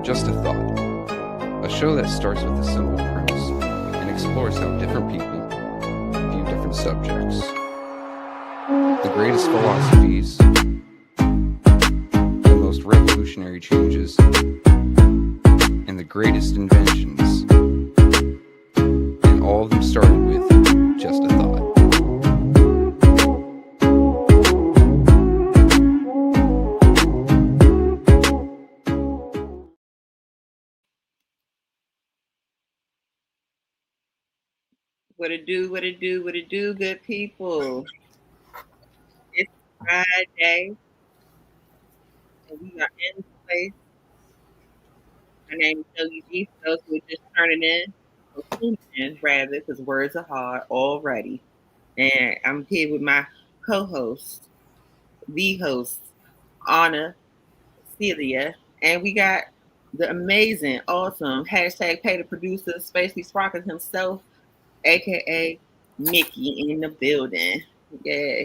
Just a Thought, a show that starts with a simple premise and explores how different people view different subjects. The greatest philosophies, the most revolutionary changes, and the greatest inventions. And all of them started with just a thought. What it do, good people. It's Friday, and we are in place. My name is Yogi G. For those who are just turning in, or tuning in, rather, because words are hard already. And I'm here with my co-host, the host, Ana Celia, and we got the amazing, awesome hashtag pay the producer, Spacey Sprocket himself, aka Mickey, in the building. Yeah.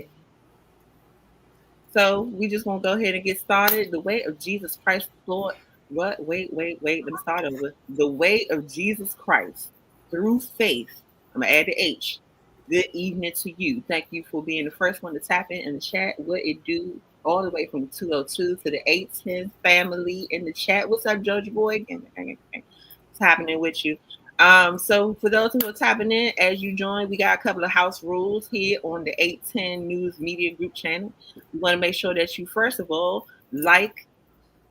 So we just gonna go ahead and get started. The way of Jesus Christ, Lord. What? Wait. Let me start over. The way of Jesus Christ through faith. I'm gonna add the H. Good evening to you. Thank you for being the first one to tap in the chat. What it do all the way from 202 to the 810 family in the chat. What's up, Georgia boy? What's happening with you? So for those who are tapping in, as you join, we got a couple of house rules here on the 810 News Media Group channel. We want to make sure that you, first of all, like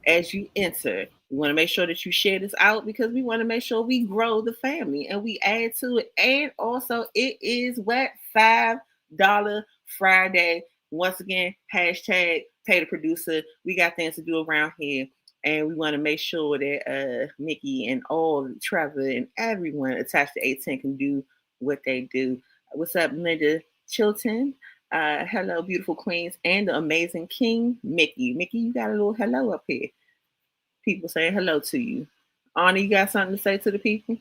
as you enter. We want to make sure that you share this out because we want to make sure we grow the family and we add to it. And also, it is what $5 Friday. Once again, hashtag pay the producer. We got things to do around here. And we want to make sure that Mickey and all Trevor and everyone attached to 810 can do what they do. What's up, Linda Chilton? Hello, beautiful queens, and the amazing King Mickey. Mickey, you got a little hello up here. People saying hello to you. Anna, you got something to say to the people?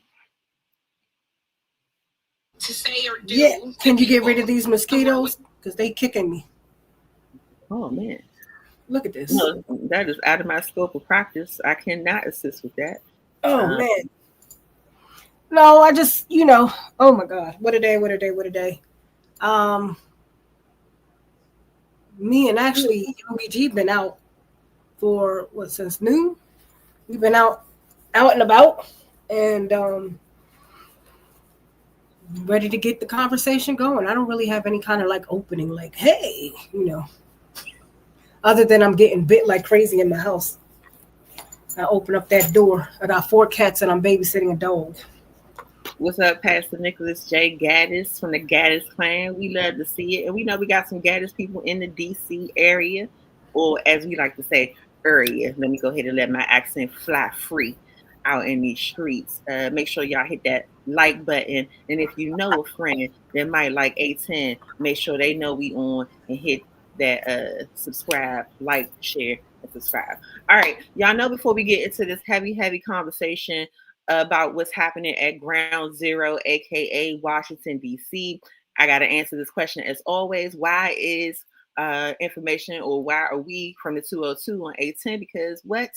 To say or do. Yeah. Can you get rid of these mosquitoes? Because they kicking me. Oh, man. Look at this. No, that is out of my scope of practice. I cannot assist with that. Oh, man. No, I just, oh, my God. What a day. Me and actually Yogi G been out for, since noon? We've been out and about, and ready to get the conversation going. I don't really have any kind of like opening, like, hey, other than I'm getting bit like crazy in my house. I open up that door. I got 4 cats and I'm babysitting a dog. What's up, Pastor Nicholas J. Gaddis from the Gaddis clan? We love to see it. And we know we got some Gaddis people in the DC area, or as we like to say, area. Let me go ahead and let my accent fly free out in these streets. Make sure y'all hit that like button. And if you know a friend that might like 810, make sure they know we on and hit that subscribe, like, share, and subscribe. All right. Y'all know before we get into this heavy conversation about what's happening at Ground Zero, aka Washington, D.C., I got to answer this question as always. Why is information, or why are we from the 202 on 810? Because what,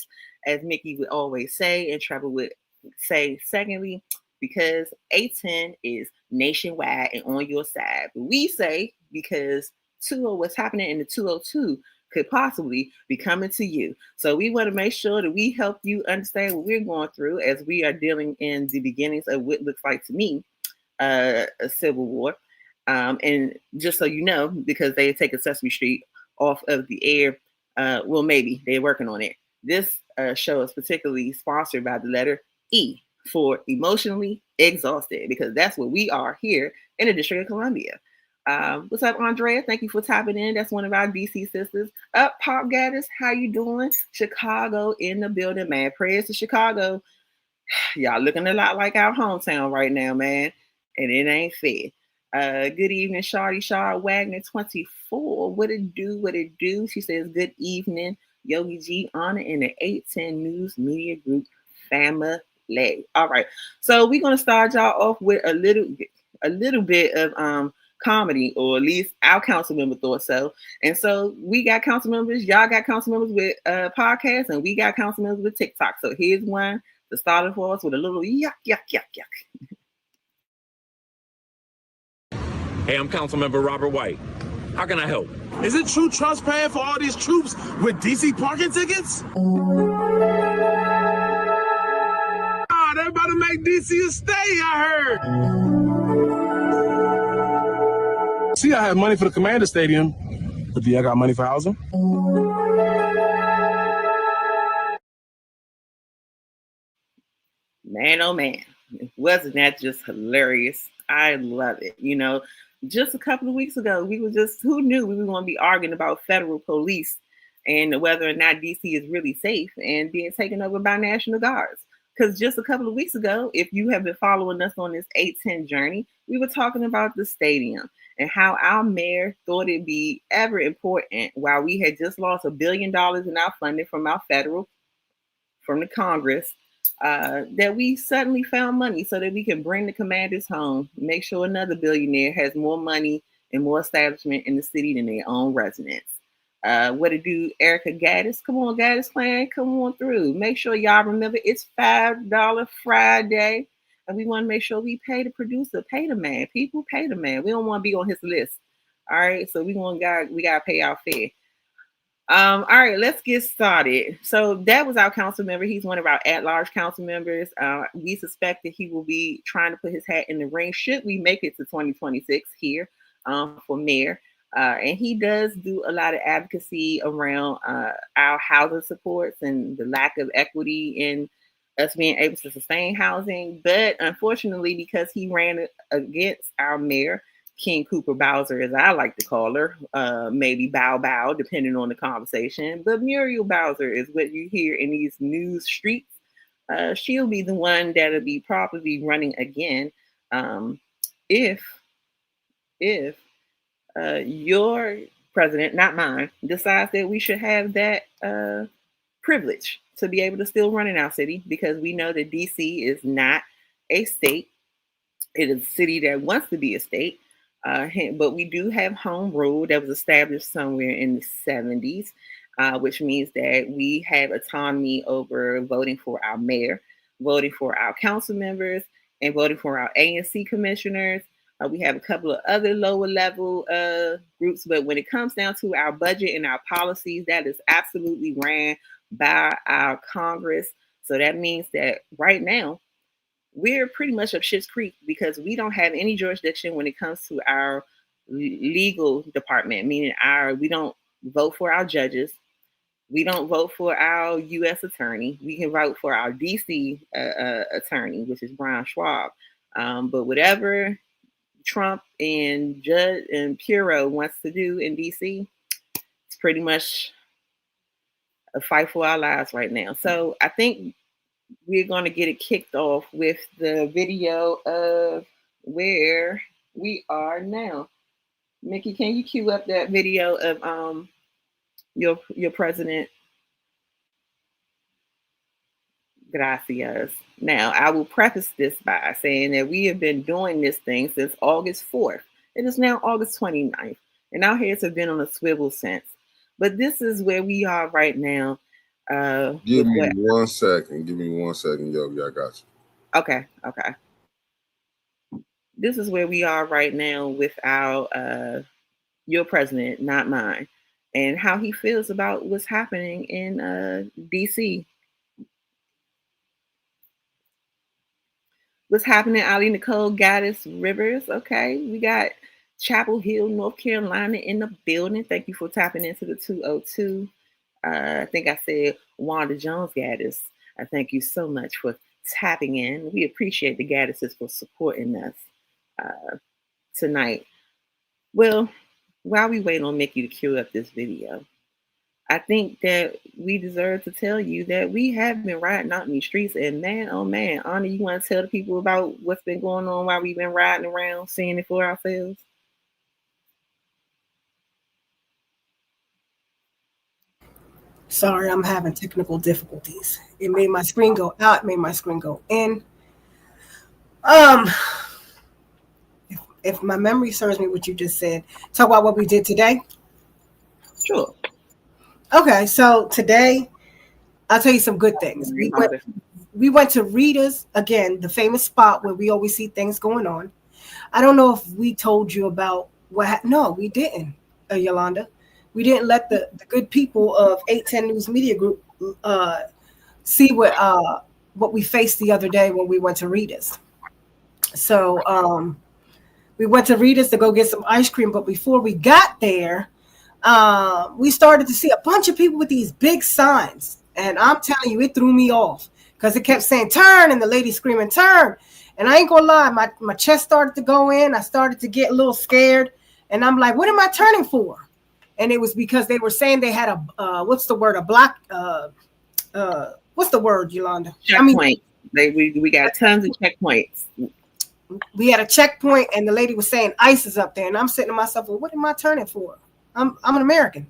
as Mickey would always say, and Trevor would say secondly, because 810 is nationwide and on your side. But we say because what's happening in the 202 could possibly be coming to you. So we want to make sure that we help you understand what we're going through as we are dealing in the beginnings of what looks like to me a civil war. And just so you know, because they taken Sesame Street off of the air, well, maybe they're working on it. This show is particularly sponsored by the letter E for emotionally exhausted, because that's what we are here in the District of Columbia. What's up, Andrea? Thank you for tapping in. That's one of our DC sisters. Up, Pop Gaddis, how you doing? Chicago in the building, man. Prayers to Chicago. Y'all looking a lot like our hometown right now, man. And it ain't fair. Good evening, Shawty Shaw Wagner 24. What it do? She says, good evening, Yogi G, Honor in the 810 News Media Group family. All right. So we're gonna start y'all off with a little bit of comedy, or at least our council member thought so. And so we got council members, y'all got council members with podcasts, and we got council members with TikTok. So here's one to start it for us with a little yuck, yuck, yuck, yuck. Hey, I'm Councilmember Robert White. How can I help? Is it true Trump's paying for all these troops with DC parking tickets? They about to make DC a state, I heard. See, I have money for the Commander Stadium, but do y'all got money for housing? Man, oh man, wasn't that just hilarious? I love it. You know, just a couple of weeks ago, who knew we were going to be arguing about federal police and whether or not DC is really safe and being taken over by National Guards. Because just a couple of weeks ago, if you have been following us on this 810 journey, we were talking about the stadium and how our mayor thought it'd be ever important while we had just lost $1 billion in our funding from the Congress, that we suddenly found money so that we can bring the commanders home, make sure another billionaire has more money and more establishment in the city than their own residents. What to do, Erica Gaddis? Come on, Gaddis Clan, come on through. Make sure y'all remember it's $5 Friday, and we want to make sure we pay the producer, pay the man. People pay the man. We don't want to be on his list. All right, so we gotta pay our fare. All right, let's get started. So that was our council member. He's one of our at-large council members. We suspect that he will be trying to put his hat in the ring should we make it to 2026 here for mayor. And he does do a lot of advocacy around our housing supports and the lack of equity in us being able to sustain housing. But unfortunately, because he ran against our mayor, King Cooper Bowser, as I like to call her, maybe Bow Bow, depending on the conversation. But Muriel Bowser is what you hear in these news streets. She'll be the one that'll be probably running again if your president, not mine, decides that we should have that privilege to be able to still run in our city, because we know that DC is not a state. It is a city that wants to be a state. But we do have home rule that was established somewhere in the 70s, which means that we have autonomy over voting for our mayor, voting for our council members, and voting for our ANC commissioners. We have a couple of other lower level groups, but when it comes down to our budget and our policies, that is absolutely ran by our Congress. So that means that right now, we're pretty much up Schitt's Creek because we don't have any jurisdiction when it comes to our legal department, meaning we don't vote for our judges. We don't vote for our U.S. attorney. We can vote for our D.C. Attorney, which is Brian Schwab. But whatever Trump and Judge and Puro wants to do in D.C., it's pretty much a fight for our lives right now. So I think we're going to get it kicked off with the video of where we are now. Mickey, can you cue up that video of your president? Gracias. Now, I will preface this by saying that we have been doing this thing since August 4th. It is now August 29th, and our heads have been on a swivel since. But this is where we are right now. Give me 1 second. Give me 1 second, Yogi. I got you. Okay. This is where we are right now with our your president, not mine, and how he feels about what's happening in DC. What's happening, Ali Nicole Gaddis Rivers? Okay, we got Chapel Hill, North Carolina in the building. Thank you for tapping into the 202. I think I said Wanda Jones Gaddis. I thank you so much for tapping in. We appreciate the Gaddises for supporting us tonight. Well, while we wait on Mickey to cue up this video, I think that we deserve to tell you that we have been riding out in these streets, and man, oh man, Ana, you want to tell the people about what's been going on while we've been riding around, seeing it for ourselves? Sorry, I'm having technical difficulties. It made my screen go out, it made my screen go in. if my memory serves me, what you just said. Talk about what we did today. Sure. Okay, so today I'll tell you some good things. We went to Rita's again, the famous spot where we always see things going on. I don't know if we told you about no, we didn't, Yolanda. We didn't let the good people of 810 News Media Group see what we faced the other day when we went to Rita's. So we went to Rita's to go get some ice cream, but before we got there, we started to see a bunch of people with these big signs. And I'm telling you, it threw me off because it kept saying turn and the lady screaming turn. And I ain't gonna lie, my chest started to go in. I started to get a little scared. And I'm like, what am I turning for? And it was because they were saying they had what's the word? A block. What's the word, Yolanda? Checkpoint. We got tons of checkpoints. We had a checkpoint, and the lady was saying ICE is up there. And I'm sitting to myself, well, what am I turning for? I'm an American.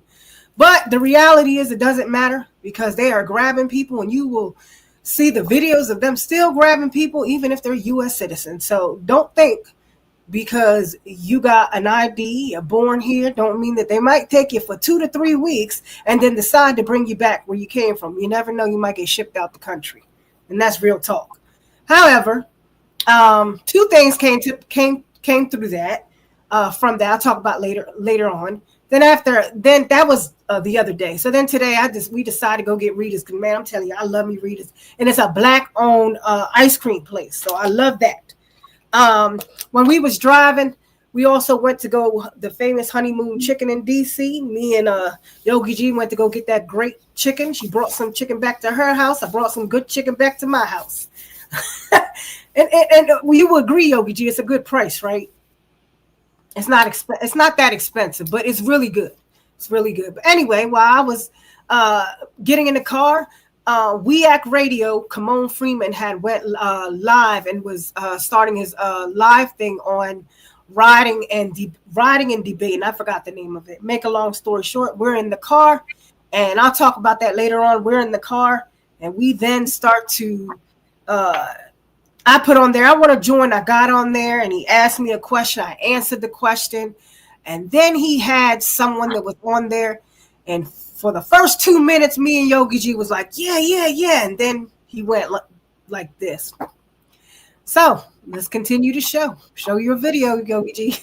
But the reality is it doesn't matter because they are grabbing people, and you will see the videos of them still grabbing people, even if they're U.S. citizens. So don't think because you got an ID, you're born here, don't mean that they might take you for 2 to 3 weeks and then decide to bring you back where you came from. You never know, you might get shipped out the country. And that's real talk. However, two things came through that. From that, I'll talk about later on. Then that was the other day. So then today we decided to go get Rita's because, man, I'm telling you, I love me Rita's, and it's a Black-owned ice cream place. So I love that. When we was driving, we also went to go the famous honeymoon chicken in DC. Me and Yogi G went to go get that great chicken. She brought some chicken back to her house. I brought some good chicken back to my house. and you will agree, Yogi G, it's a good price, right? It's not that expensive, but it's really good. It's really good. But anyway, while I was getting in the car, WEAC Radio, Kamon Freeman had went live and was starting his live thing on riding and debate. And I forgot the name of it. Make a long story short, we're in the car, and I'll talk about that later on. We're in the car, and we then start to. I put on there, I want to join. I got on there and he asked me a question. I answered the question. And then he had someone that was on there. And for the first 2 minutes, me and Yogi G was like, yeah. And then he went like this. So let's continue to show. Show your video, Yogi G.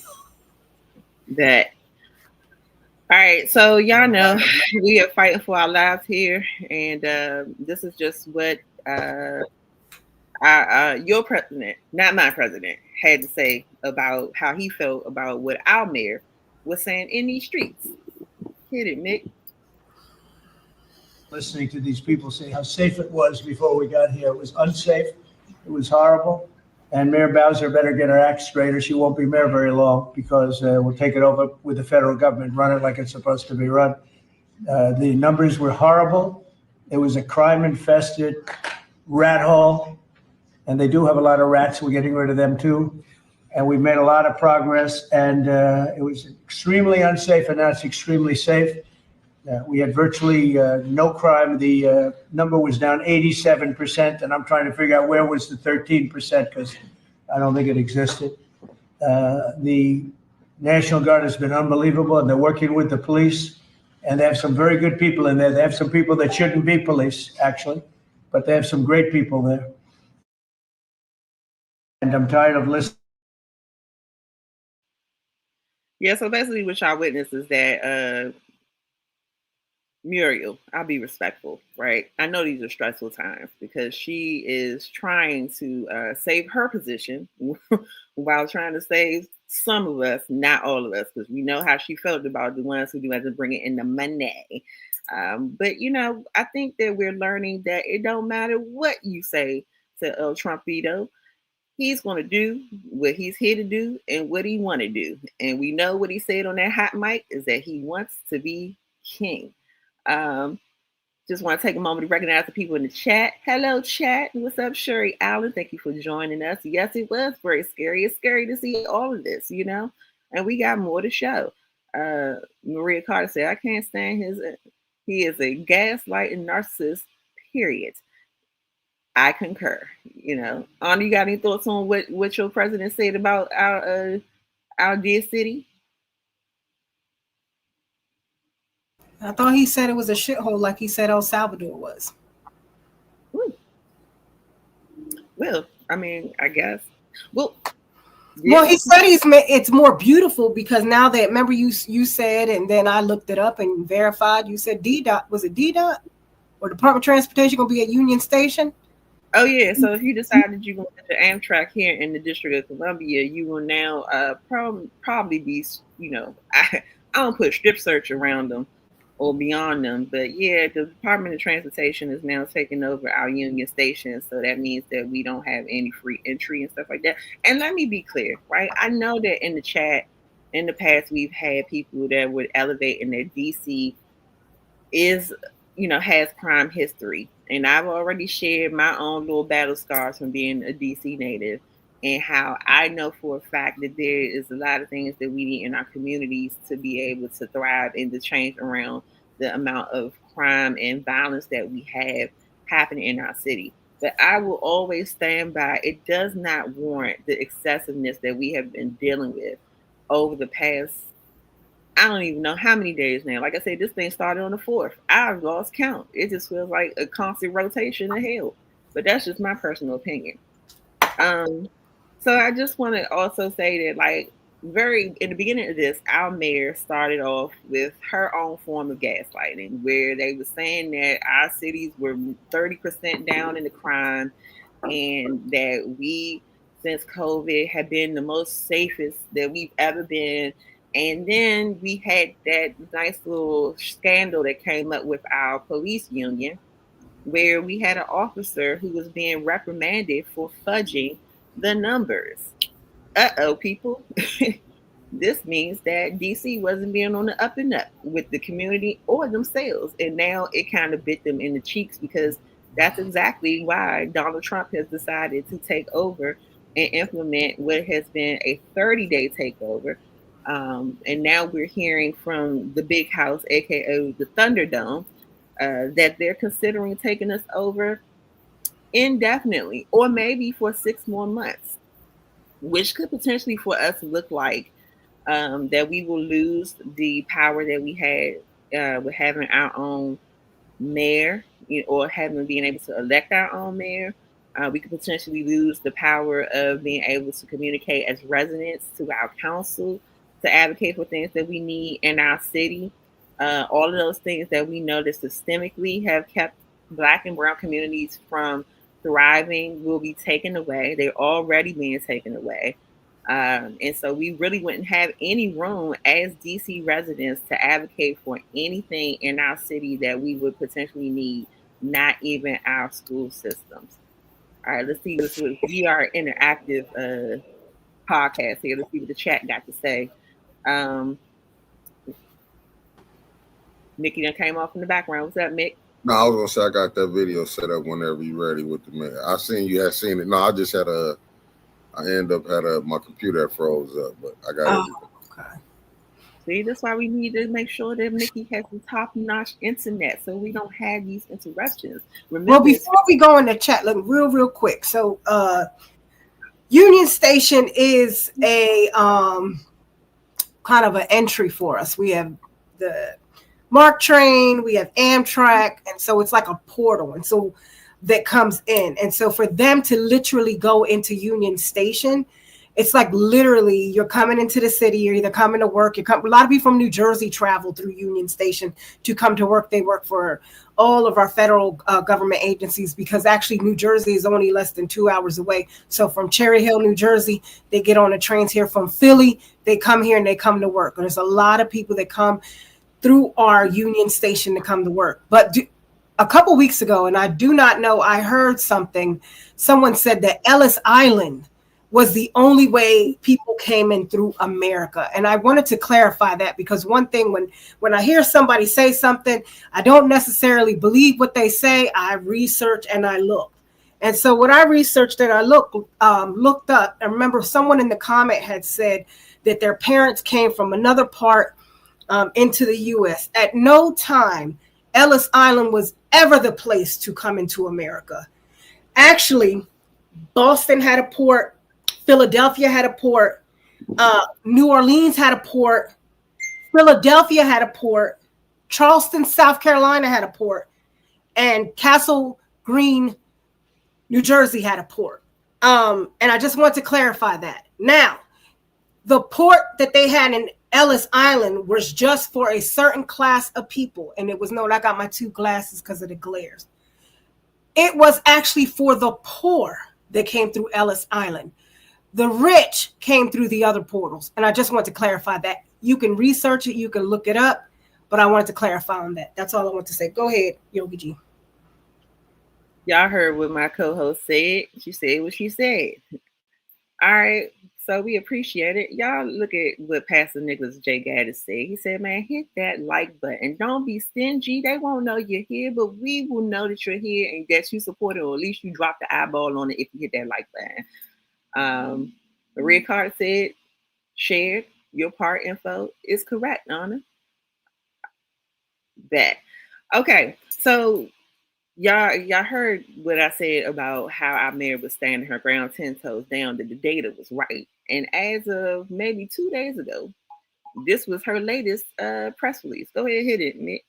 That. All right. So y'all know we are fighting for our lives here. And this is just what your president, not my president, had to say about how he felt about what our mayor was saying in these streets. Hit it, Mick. Listening to these people say how safe it was before we got here. It was unsafe. It was horrible. And Mayor Bowser better get her act straight or she won't be mayor very long because we'll take it over with the federal government, run it like it's supposed to be run. The numbers were horrible. It was a crime-infested rat hole. And they do have a lot of rats. We're getting rid of them too. And we've made a lot of progress. And it was extremely unsafe, and now it's extremely safe. We had virtually no crime. The number was down 87%, and I'm trying to figure out where was the 13% because I don't think it existed. The National Guard has been unbelievable, and they're working with the police. And they have some very good people in there. They have some people that shouldn't be police, actually, but they have some great people there. And I'm tired of listening. Yeah, so basically what y'all witness is that Muriel, I'll be respectful, right? I know these are stressful times because she is trying to save her position while trying to save some of us, not all of us, because we know how she felt about the ones who do have to bring it in the money. But, I think that we're learning that it don't matter what you say to El Trumpito. He's going to do what he's here to do and what he want to do. And we know what he said on that hot mic is that he wants to be king. Just want to take a moment to recognize the people in the chat. Hello, chat. What's up, Sherry Allen? Thank you for joining us. Yes, it was very scary. It's scary to see all of this, and we got more to show. Maria Carter said, I can't stand he is a gaslighting narcissist, period. I concur. Anna, you got any thoughts on what your president said about our our dear city. I thought he said it was a shithole, like he said El Salvador was. Well, I mean, I guess. Well, Well, this he said it's more beautiful because now that, remember you said, and then I looked it up and verified. You said DDOT, was it DDOT or Department of Transportation going to be at Union Station? Oh yeah, so if you decided you want to Amtrak here in the District of Columbia, you will now probably be, I don't put strip search around them or beyond them, but yeah, the Department of Transportation is now taking over our Union Station, so that means that we don't have any free entry and stuff like that. And let me be clear, right? I know that in the chat in the past we've had people that would elevate in their DC is, has crime history. And I've already shared my own little battle scars from being a DC native and how I know for a fact that there is a lot of things that we need in our communities to be able to thrive and to change around the amount of crime and violence that we have happening in our city. But I will always stand by it does not warrant the excessiveness that we have been dealing with over the past, I don't even know how many days now. Like I said, this thing started on the 4th. I've lost count. It just feels like a constant rotation of hell. But that's just my personal opinion. So I just want to also say that, like, very in the beginning of this, our mayor started off with her own form of gaslighting, where they were saying that our cities were 30% down in the crime, and that we, since COVID, have been the most safest that we've ever been. And then we had that nice little scandal that came up with our police union, where we had an officer who was being reprimanded for fudging the numbers. Uh-oh, people. This means that DC wasn't being on the up and up with the community or themselves. And now it kind of bit them in the cheeks, because that's exactly why Donald Trump has decided to take over and implement what has been a 30-day takeover. And now we're hearing from the big house, aka the Thunderdome, that they're considering taking us over indefinitely, or maybe for 6 more months, which could potentially for us look like that we will lose the power that we had with having our own mayor, or having being able to elect our own mayor. We could potentially lose the power of being able to communicate as residents to our council to advocate for things that we need in our city. All of those things that we know that systemically have kept Black and Brown communities from thriving will be taken away. They're already being taken away. And so we really wouldn't have any room as DC residents to advocate for anything in our city that we would potentially need, not even our school systems. All right, let's see what we are interactive podcast here. Let's see what the chat got to say. Mickey done came off in the background. What's up, Mick? No, I was gonna say I got that video set up whenever you're ready with the man. I seen you had seen it. No, I just had my computer froze up, but I got it. Okay. See, that's why we need to make sure that Mickey has the top-notch internet, so we don't have these interruptions. Remember, well, before we go in the chat, look real quick. So, Union Station is a kind of an entry for us. We have the MARC train, we have Amtrak, and so it's like a portal, and so that comes in. And so for them to literally go into Union Station, it's like literally you're coming into the city, you're either coming to work, a lot of people from New Jersey travel through Union Station to come to work. They work for all of our federal government agencies, because actually New Jersey is only less than 2 hours away. So from Cherry Hill, New Jersey, they get on the trains here. From Philly, they come here and they come to work. And there's a lot of people that come through our Union Station to come to work. But a couple weeks ago, and I do not know, I heard someone said that Ellis Island was the only way people came in through America. And I wanted to clarify that, because one thing, when I hear somebody say something, I don't necessarily believe what they say. I research and I look. And so what I researched and I looked up, I remember someone in the comment had said that their parents came from another part into the U.S. At no time, Ellis Island was ever the place to come into America. Actually, Boston had a port, Philadelphia had a port, New Orleans had a port. Philadelphia had a port. Charleston, South Carolina had a port. And Castle Green, New Jersey had a port. And I just want to clarify that. Now, the port that they had in Ellis Island was just for a certain class of people. And it was known, I got my 2 glasses because of the glares. It was actually for the poor that came through Ellis Island. The rich came through the other portals. And I just want to clarify that. You can research it, you can look it up, but I wanted to clarify on that. That's all I want to say. Go ahead, Yogi G. Y'all heard what my co-host said. She said what she said. All right. So we appreciate it. Y'all look at what Pastor Nicholas J. Gaddis said. He said, man, hit that like button. Don't be stingy. They won't know you're here, but we will know that you're here and that you support it, or at least you drop the eyeball on it if you hit that like button. Maria Carter said, shared your part info is correct, Anna. That. Okay. So y'all heard what I said about how our mayor was standing her ground 10 toes down, that the data was right. And as of maybe 2 days ago, this was her latest press release. Go ahead, hit it, Nick.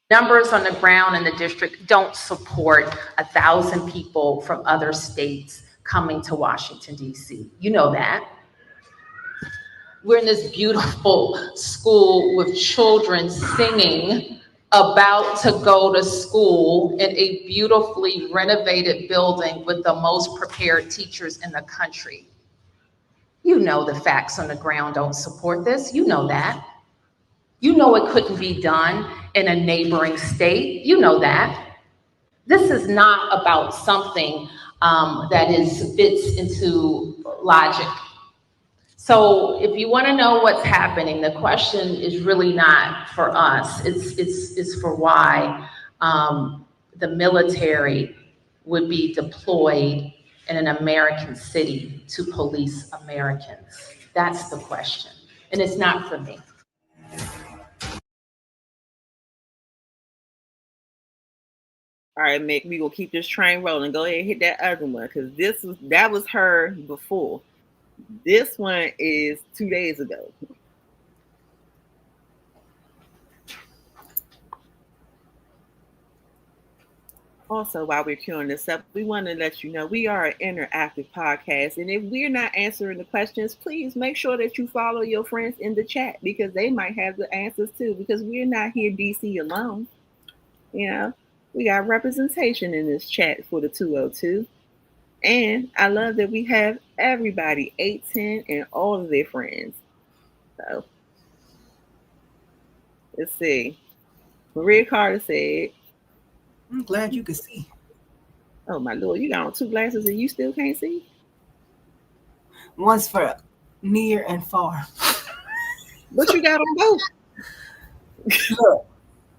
Numbers on the ground in the district don't support 1,000 people from other states coming to Washington, D.C. You know that. We're in this beautiful school with children singing about to go to school in a beautifully renovated building with the most prepared teachers in the country. You know the facts on the ground don't support this. You know that. You know it couldn't be done in a neighboring state. You know that. This is not about something that fits into logic. So if you want to know what's happening, the question is really not for us. It's for why the military would be deployed in an American city to police Americans. That's the question. And it's not for me. All right, Mick, we gonna keep this train rolling. Go ahead and hit that other one, because that was her before. This one is 2 days ago. Also, while we're queuing this up, we want to let you know we are an interactive podcast. And if we're not answering the questions, please make sure that you follow your friends in the chat, because they might have the answers too, because we're not here DC alone. You know, we got representation in this chat for the 202. And I love that we have everybody, 810 and all of their friends. So let's see. Maria Carter said, I'm glad you could see. oh my Lord, you got on 2 glasses and you still can't see? One's for near and far. But you got on both.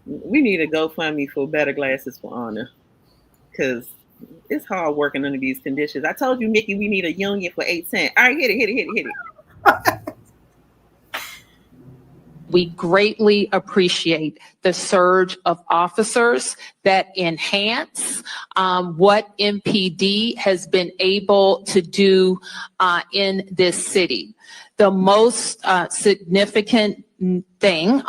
We need a GoFundMe for better glasses for Anna, because it's hard working under these conditions. I told you, Mickey, we need a union for 8 cents. All right, hit it. We greatly appreciate the surge of officers that enhance what MPD has been able to do in this city. The most significant thing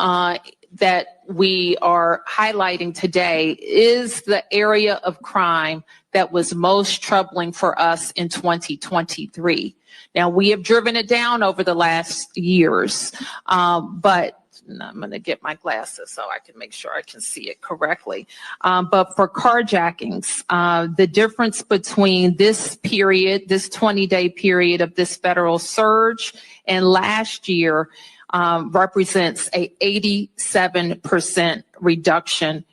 that we are highlighting today is the area of crime that was most troubling for us in 2023. Now, we have driven it down over the last years, but I'm going to get my glasses so I can make sure I can see it correctly. But for carjackings, the difference between this period, this 20-day period of this federal surge and last year represents a 87% reduction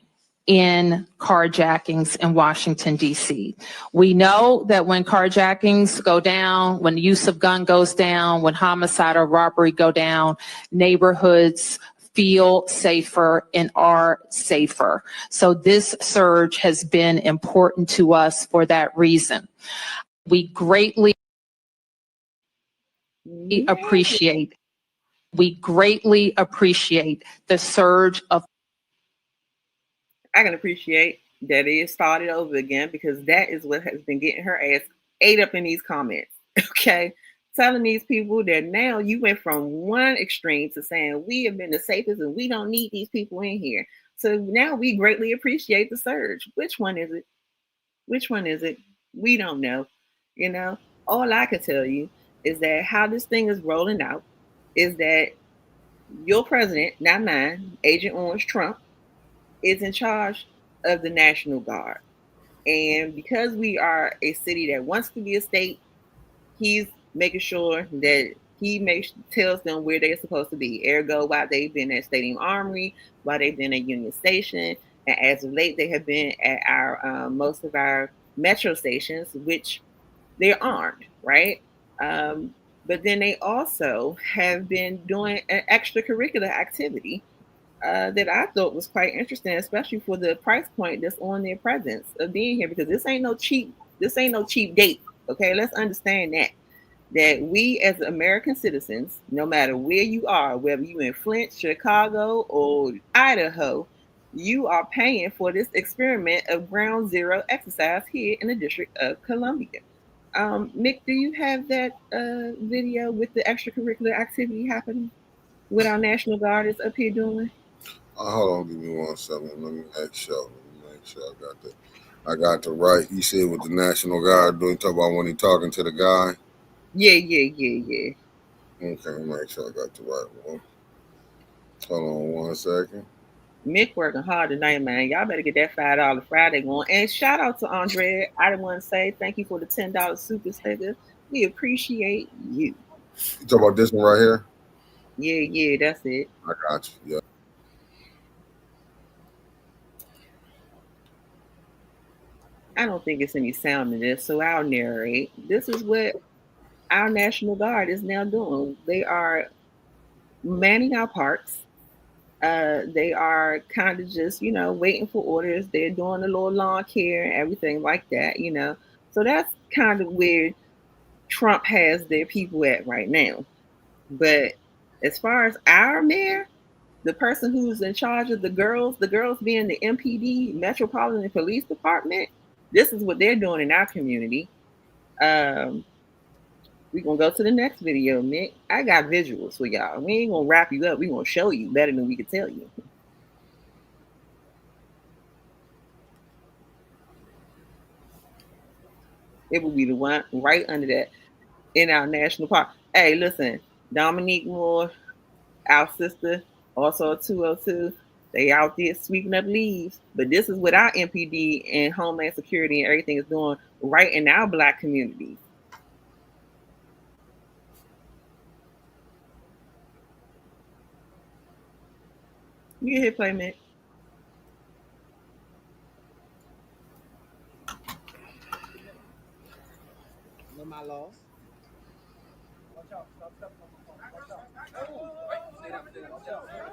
in carjackings in Washington, D.C. We know that when carjackings go down, when the use of gun goes down, when homicide or robbery go down, neighborhoods feel safer and are safer. So this surge has been important to us for that reason. We greatly appreciate the surge of. I can appreciate that it started over again, because that is what has been getting her ass ate up in these comments. Okay. Telling these people that now you went from one extreme to saying we have been the safest and we don't need these people in here. So now we greatly appreciate the surge. Which one is it? Which one is it? We don't know. You know, all I can tell you is that how this thing is rolling out is that your president, not mine, Agent Orange Trump, is in charge of the National Guard. And because we are a city that wants to be a state, he's making sure that he tells them where they're supposed to be. Ergo, while they've been at Stadium Armory, while they've been at Union Station, and as of late, they have been at our most of our metro stations, which they're armed, right? But then they also have been doing an extracurricular activity that I thought was quite interesting, especially for the price point that's on their presence of being here, because this ain't no cheap date. Okay, let's understand that we as American citizens, no matter where you are, whether you in Flint, Chicago, or Idaho, you are paying for this experiment of ground zero exercise here in the District of Columbia. Mick, do you have that video with the extracurricular activity happening? What our National Guard is up here doing? Hold on, give me 1 second. Let me make sure. I got the right. He said with the National Guard doing, talk about when he talking to the guy. Yeah. Okay, make sure I got the right one. Hold on 1 second. Mick working hard tonight, man. Y'all better get that $5 Friday going. And shout out to Andre. I didn't want to say thank you for the $10 super sticker. We appreciate you. You talk about this one right here? Yeah, that's it. I got you. Yeah. I don't think it's any sound in this, so I'll narrate. This is what our National Guard is now doing. They are manning our parks. They are kind of just, waiting for orders. They're doing a little lawn care and everything like that. So that's kind of where Trump has their people at right now. But as far as our mayor, the person who's in charge of the girls being the MPD, Metropolitan Police Department, this is what they're doing in our community. We're gonna go to the next video, Nick. I got visuals for y'all. We ain't gonna wrap you up, we're gonna show you better than we can tell you. It will be the one right under that in our national park. Hey, listen, Dominique Moore, our sister, also a 202. They out there sweeping up leaves. But this is what our MPD and Homeland Security and everything is doing right in our Black communities. You can hit play, Mick. Know my laws.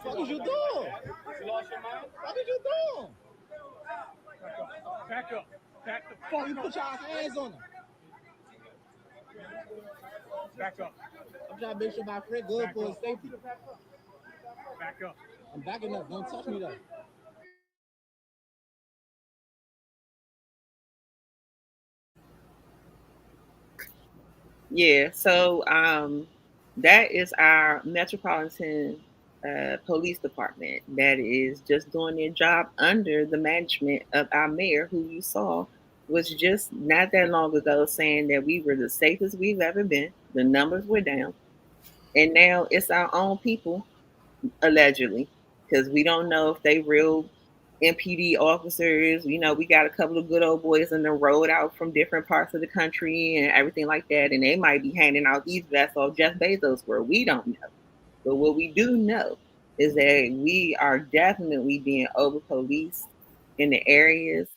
What is you doing? You lost your mind? What are you doing? Back up. Back the fuck. You put your hands on him. Back up. I'm trying to make sure my friend good for his safety. Back up. I'm backing up. Don't touch me though. Yeah, so that is our Metropolitan Police Department that is just doing their job under the management of our mayor, who you saw was just not that long ago saying that we were the safest we've ever been. The numbers were down. And now it's our own people, allegedly, because we don't know if they real MPD officers. We got a couple of good old boys on the road out from different parts of the country and everything like that, and they might be handing out these vests off Jeff Bezos where we don't know. But what we do know is that we are definitely being over policed in the areas.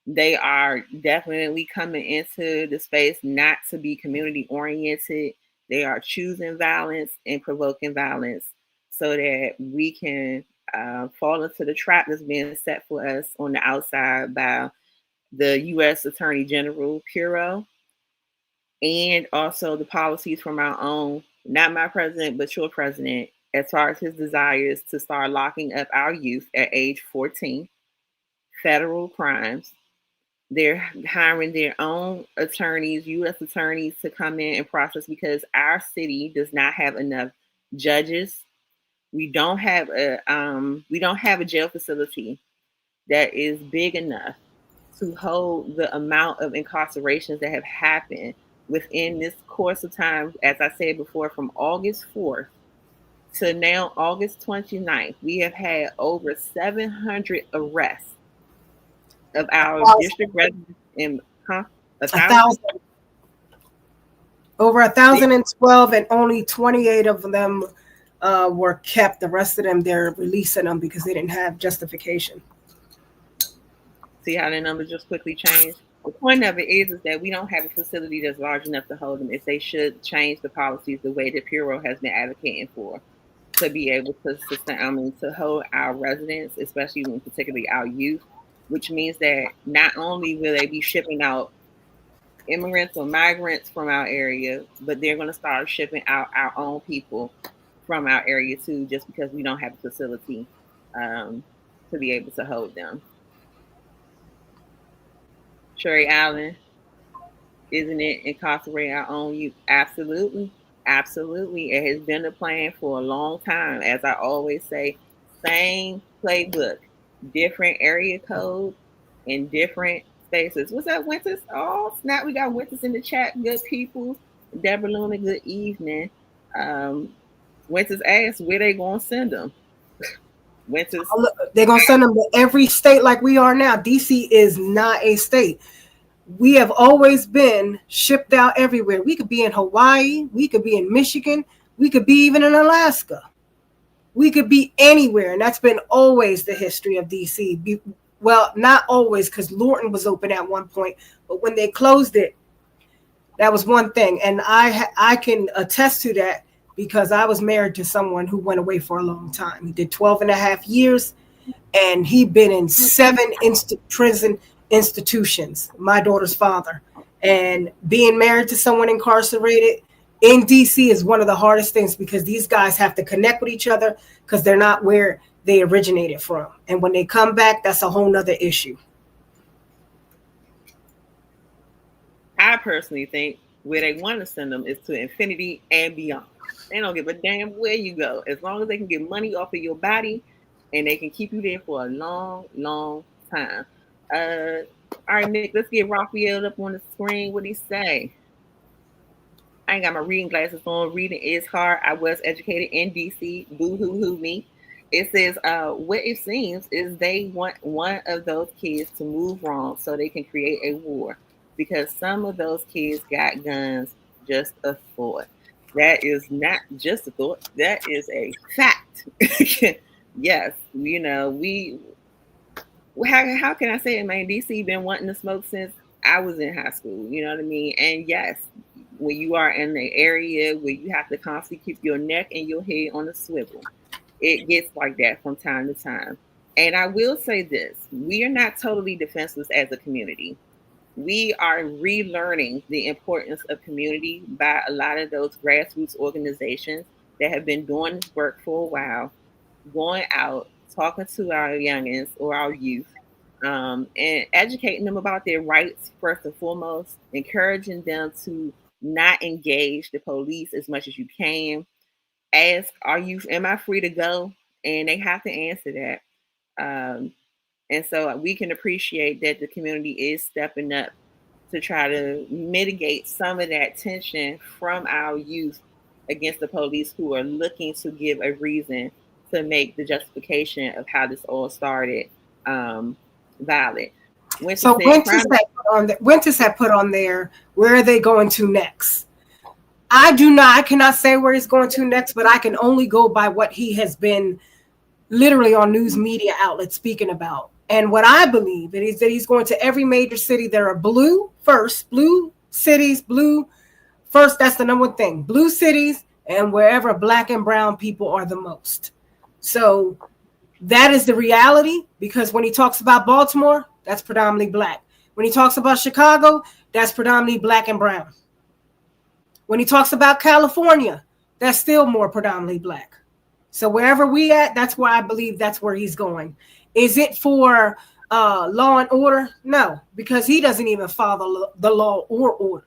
They are definitely coming into the space not to be community oriented. They are choosing violence and provoking violence so that we can fall into the trap that's being set for us on the outside by the U.S. Attorney General Bureau, and also the policies from our own, not my president, but your president, as far as his desires to start locking up our youth at age 14. federal crimes. They're hiring their own attorneys, U.S. attorneys, to come in and process because our city does not have enough judges. We don't have a jail facility that is big enough to hold the amount of incarcerations that have happened within this course of time. As I said before, from August 4th to now August 29th, we have had over 700 arrests of our district residents in a A thousand. thousand. Over 1,012, and only 28 of them were kept. The rest of them, they're releasing them because they didn't have justification. See how the numbers just quickly change? The point of it is that we don't have a facility that's large enough to hold them. If they should change the policies the way that Puro has been advocating for, to be able to sustain, to hold our residents, especially when particularly our youth, which means that not only will they be shipping out immigrants or migrants from our area, but they're going to start shipping out our own people from our area too, just because we don't have a facility to be able to hold them. Sherry Allen, isn't it incarcerate our own youth? Absolutely. Absolutely. It has been a plan for a long time. As I always say, same playbook, different area code in different spaces. What's up, Winters? Oh, snap. We got Winters in the chat. Good people. Deborah Luna, good evening. Winters asked where they going to send them. Winters. They're going to send them to every state like we are now. DC is not a state. We have always been shipped out everywhere. We could be in Hawaii. We could be in Michigan. We could be even in Alaska. We could be anywhere. And that's been always the history of DC. Well, not always, because Lorton was open at one point. But when they closed it, that was one thing. And I can attest to that because I was married to someone who went away for a long time. He did 12 and a half years. And he'd been in 7 prison institutions, my daughter's father. And being married to someone incarcerated in DC is one of the hardest things because these guys have to connect with each other because they're not where they originated from. And when they come back, that's a whole nother issue. I personally think where they want to send them is to infinity and beyond. They don't give a damn where you go. As long as they can get money off of your body and they can keep you there for a long, long time. All right, Nick, let's get Raphael up on the screen. What he say? I ain't got my reading glasses on. Reading is hard. I was educated in DC. Boo hoo hoo me. It says, what it seems is they want one of those kids to move wrong so they can create a war because some of those kids got guns. Just a thought. That is not just a thought. That is a fact. Yes, you know, how can I say it, man? DC been wanting to smoke since I was in high school, you know what I mean? And yes, when you are in the area where you have to constantly keep your neck and your head on a swivel, it gets like that from time to time. And I will say this, we are not totally defenseless as a community. We are relearning the importance of community by a lot of those grassroots organizations that have been doing this work for a while, going out, talking to our youngins or our youth, and educating them about their rights first and foremost, encouraging them to not engage the police as much as you can. Ask, am I free to go? And they have to answer that. And so we can appreciate that the community is stepping up to try to mitigate some of that tension from our youth against the police who are looking to give a reason to make the justification of how this all started valid. So Winters had put on there, where are they going to next? I cannot say where he's going to next, but I can only go by what he has been literally on news media outlets speaking about. And what I believe is that he's going to every major city. There are blue cities, blue first. That's the number one thing, blue cities, and wherever black and brown people are the most. So that is the reality, because when he talks about Baltimore, that's predominantly black. When he talks about Chicago, that's predominantly black and brown. When he talks about California, that's still more predominantly black. So wherever we at, that's where I believe that's where he's going. Is it for law and order? No, because he doesn't even follow the law or order.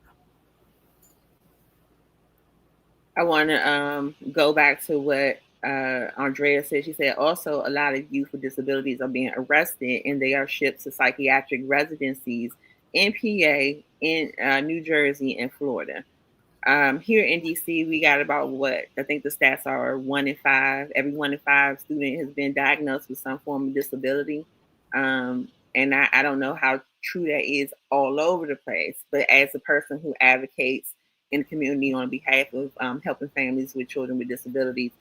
I want to go back to what Andrea said. She said also a lot of youth with disabilities are being arrested and they are shipped to psychiatric residencies in PA, in New Jersey, and Florida. Here in DC, we got about what I think the stats are 1 in 5. Every 1 in 5 student has been diagnosed with some form of disability. And I don't know how true that is all over the place, but as a person who advocates in the community on behalf of helping families with children with disabilities,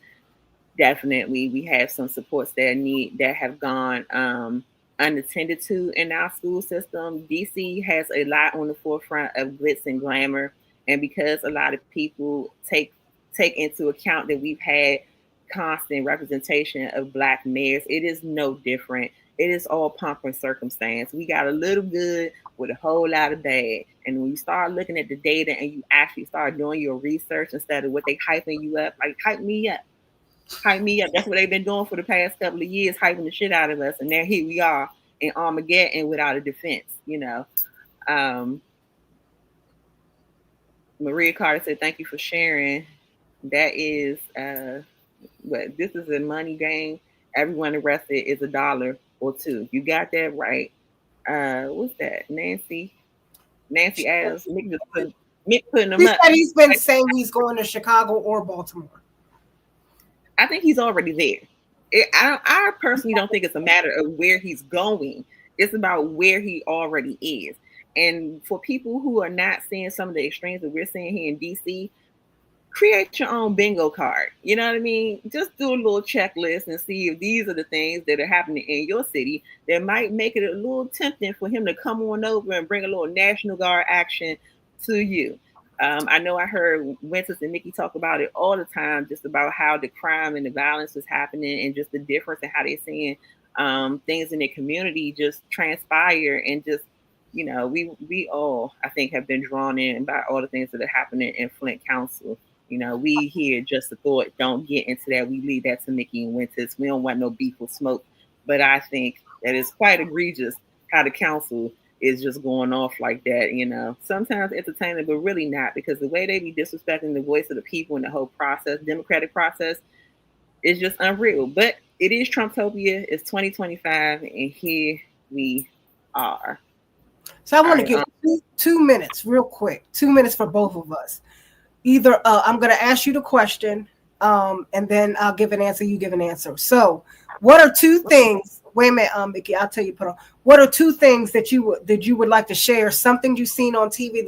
definitely we have some supports that have gone unattended to in our school system. DC has a lot on the forefront of glitz and glamour, and because a lot of people take into account that we've had constant representation of Black mayors, it is no different. It is all pomp and circumstance. We got a little good with a whole lot of bad. And when you start looking at the data and you actually start doing your research instead of what they hyping you up, like hype me up. Hype me up. That's what they've been doing for the past couple of years, hyping the shit out of us. And now here we are in Armageddon without a defense, you know. Maria Carter said, thank you for sharing. That is what this is a money game. Everyone arrested is $1 or $2. You got that right. What's that? Nancy Adams. Mick putting them He up. said he's been saying he's going to Chicago or Baltimore. I think he's already there. I personally don't think it's a matter of where he's going. It's about where he already is. And for people who are not seeing some of the extremes that we're seeing here in DC, create your own bingo card. You know what I mean? Just do a little checklist and see if these are the things that are happening in your city that might make it a little tempting for him to come on over and bring a little National Guard action to you. I know I heard Winters and Nikki talk about it all the time, just about how the crime and the violence is happening and just the difference in how they're seeing things in their community just transpire. And just, you know, we all, I think, have been drawn in by all the things that are happening in Flint Council. You know, we here just a thought, don't get into that. We leave that to Nikki and Winters. We don't want no beef or smoke. But I think that it's quite egregious how the council is just going off like that, you know. Sometimes entertaining, but really not, because the way they be disrespecting the voice of the people and the whole process, democratic process, is just unreal. But it is Trumptopia. It's 2025, and here we are. So I want to give 2 minutes, real quick. 2 minutes for both of us. Either I'm going to ask you the question, and then I'll give an answer. You give an answer. So, what are 2 things? Wait a minute, Mickey. I'll tell you. What are 2 things that you would like to share? Something you've seen on TV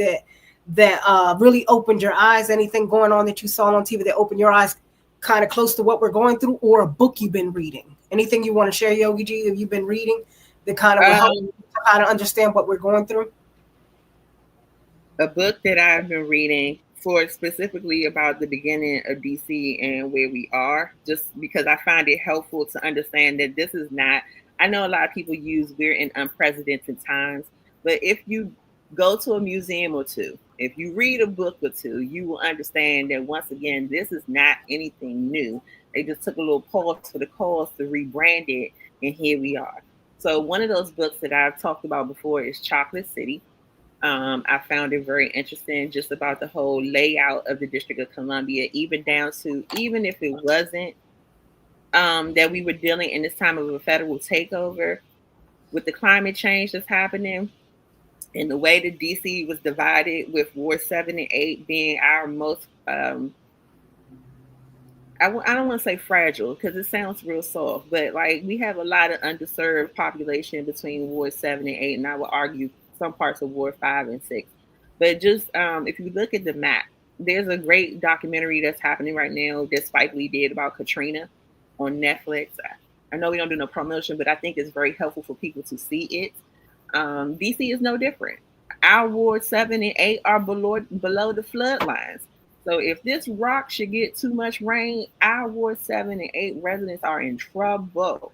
that really opened your eyes. Anything going on that you saw on TV that opened your eyes, kind of close to what we're going through, or a book you've been reading? Anything you want to share, Yogi G? That you've been reading that kind of will help you to kind of understand what we're going through. A book that I've been reading for specifically about the beginning of DC and where we are, just because I find it helpful to understand that this is not, I know a lot of people use we're in unprecedented times, but if you go to a museum or 2, if you read a book or 2, you will understand that once again, this is not anything new. They just took a little pause for the cause to rebrand it, and here we are. So one of those books that I've talked about before is Chocolate City. I found it very interesting just about the whole layout of the District of Columbia, even down to, even if it wasn't that we were dealing in this time of a federal takeover with the climate change that's happening and the way that DC was divided, with Ward 7 and 8 being our most I don't want to say fragile because it sounds real soft, but like we have a lot of underserved population between Ward 7 and 8, and I would argue some parts of Ward 5 and 6. But just if you look at the map, there's a great documentary that's happening right now that Spike Lee did about Katrina on Netflix. I know we don't do no promotion, but I think it's very helpful for people to see it. DC is no different. Our Ward 7 and 8 are below the flood lines. So if this rock should get too much rain, our Ward 7 and 8 residents are in trouble.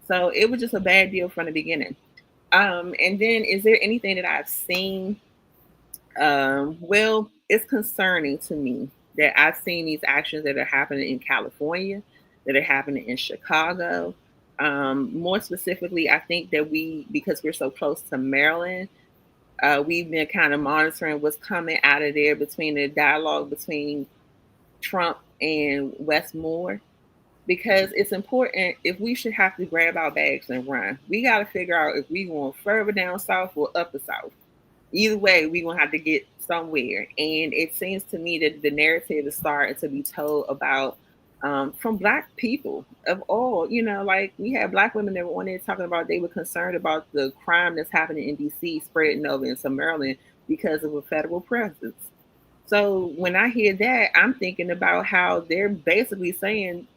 So it was just a bad deal from the beginning. And then is there anything that I've seen? Well, it's concerning to me that I've seen these actions that are happening in California, that are happening in Chicago. More specifically, I think that because we're so close to Maryland, we've been kind of monitoring what's coming out of there between the dialogue between Trump and Westmore, because it's important. If we should have to grab our bags and run, we got to figure out if we going further down south or up the south. Either way, we gonna have to get somewhere. And it seems to me that the narrative is starting to be told about from Black people of all. Like we had Black women that were on there talking about they were concerned about the crime that's happening in DC spreading over into Maryland because of a federal presence. So when I hear that, I'm thinking about how they're basically saying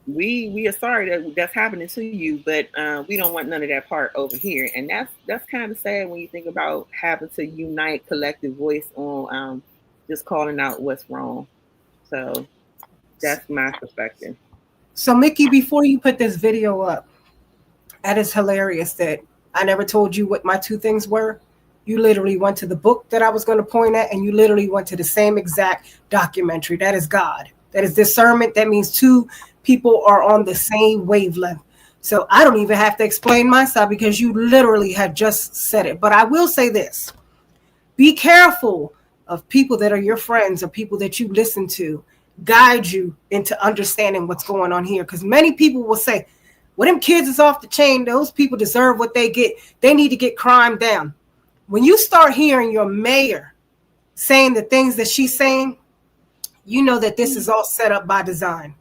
we are sorry that's happening to you, but we don't want none of that part over here. And that's kind of sad when you think about having to unite collective voice on just calling out what's wrong. So that's my perspective. So Mickey, before you put this video up, that is hilarious that I never told you what my two things were. You literally went to the book that I was going to point at, and you literally went to the same exact documentary. That is God. That is discernment. That means two people are on the same wavelength. So I don't even have to explain my side because you literally had just said it. But I will say this. Be careful of people that are your friends or people that you listen to guide you into understanding what's going on here. Because many people will say, well, them kids is off the chain. Those people deserve what they get. They need to get crime down. When you start hearing your mayor saying the things that she's saying, you know that this is all set up by design.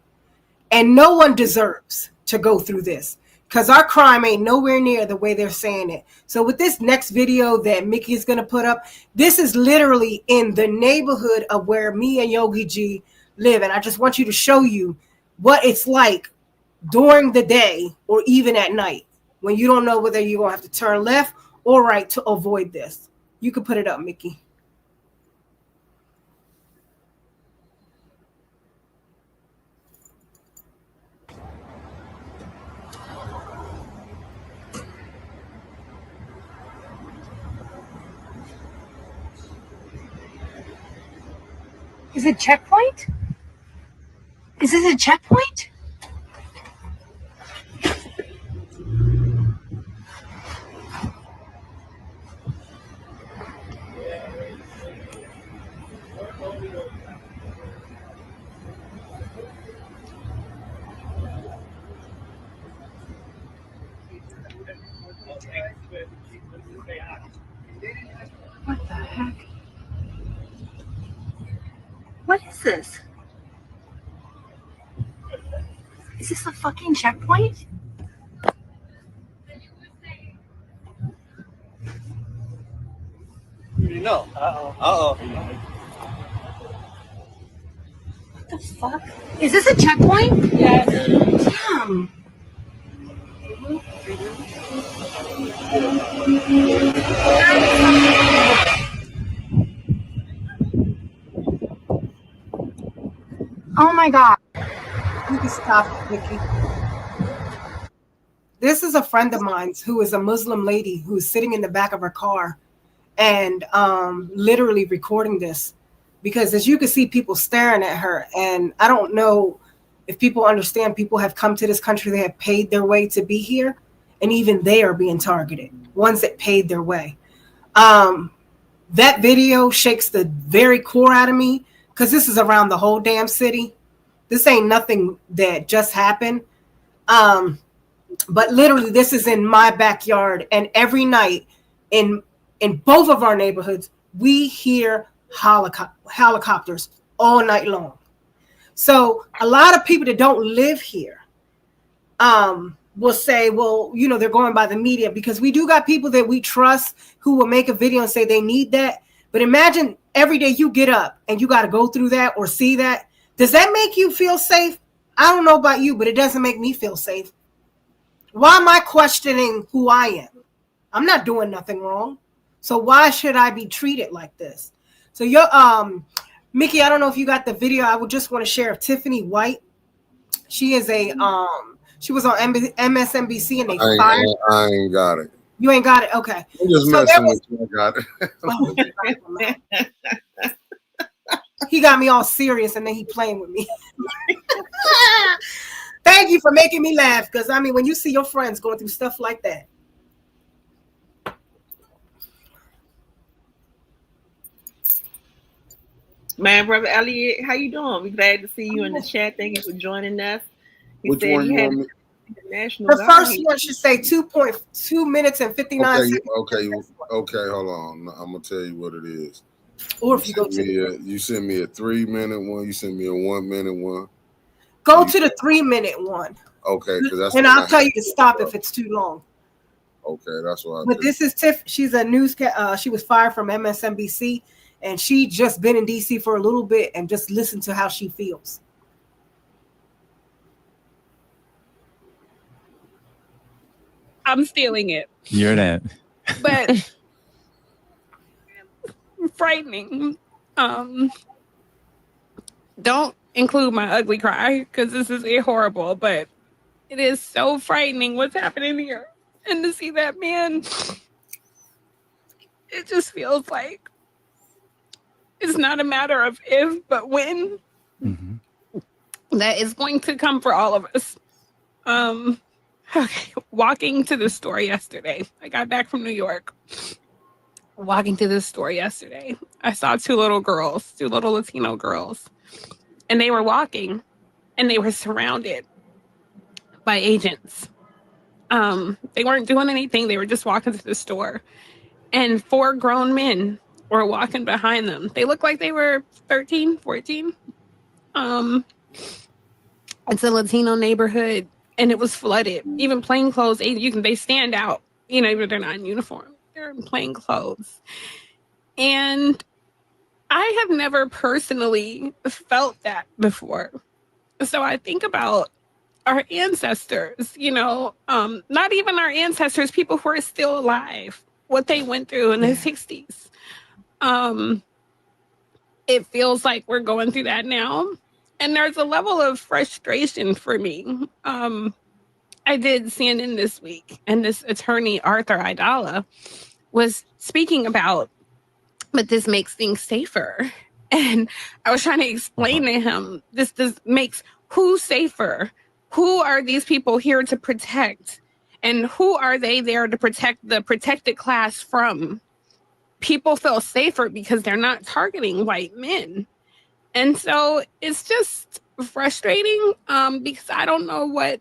And no one deserves to go through this because our crime ain't nowhere near the way they're saying it. So with this next video that Mickey is going to put up, this is literally in the neighborhood of where me and Yogi G live. And I just want you to show you what it's like during the day or even at night when you don't know whether you're going to have to turn left or right to avoid this. You can put it up, Mickey. Is it checkpoint? Is this a checkpoint? What the heck? What is this? Is this a fucking checkpoint? No. Uh-oh. What the fuck? Is this a checkpoint? Yes. Damn. Oh my God. You can stop, Mickey. This is a friend of mine who is a Muslim lady who is sitting in the back of her car and literally recording this because as you can see people staring at her. And I don't know if people understand, people have come to this country, they have paid their way to be here, and even they are being targeted, ones that paid their way. That video shakes the very core out of me because this is around the whole damn city. This ain't nothing that just happened. But literally this is in my backyard, and every night in both of our neighborhoods, we hear helicopters all night long. So a lot of people that don't live here will say, well, you know, they're going by the media, because we do got people that we trust who will make a video and say they need that. But imagine every day you get up and you got to go through that or see that. Does that make you feel safe? I don't know about you, but it doesn't make me feel safe. Why am I questioning who I am? I'm not doing nothing wrong. So why should I be treated like this? So Mickey, I don't know if you got the video. I would just want to share of Tiffany White. She is a she was on MSNBC and they fired. I ain't got it. You ain't got it? Okay. I'm just messing with you. I got it. He got me all serious and then he playing with me. Thank you for making me laugh, because I mean, when you see your friends going through stuff like that. Man, brother Elliot, how you doing? We glad to see you in the chat. Thank you for joining us. He Which said one he you had want me? the National The Guard. first one should say 2.2 minutes and 59 Okay, seconds. okay. Hold on. I'm gonna tell you what it is. Or if you go to you send me a 3-minute one. You send me a 1-minute one. go to the 3-minute one. Okay, because that's and what I'll tell you to stop if it's too long. Okay, that's what I But do. this is Tiff. She's a she was fired from MSNBC, and she just been in DC for a little bit, and just listen to how she feels. I'm stealing it. You're that. But frightening. Don't include my ugly cry because this is horrible, but it is so frightening what's happening here. And to see that man, it just feels like it's not a matter of if, but when that is going to come for all of us. Okay, walking to the store yesterday. I got back from New York. Walking to the store yesterday, I saw two little Latino girls, and they were walking, and they were surrounded by agents. They weren't doing anything. They were just walking to the store, and 4 grown men were walking behind them. They looked like they were 13, 14. It's a Latino neighborhood, and it was flooded. Even plain clothes, they stand out, even if they're not in uniform. They're in plain clothes. And I have never personally felt that before. So I think about our ancestors, not even our ancestors, people who are still alive, what they went through in the 60s. It feels like we're going through that now. And there's a level of frustration for me. I did CNN this week, and this attorney, Arthur Aidala, was speaking about, but this makes things safer. And I was trying to explain to him, this makes who safer? Who are these people here to protect? And who are they there to protect the protected class from? People feel safer because they're not targeting white men. And so it's just frustrating because I don't know what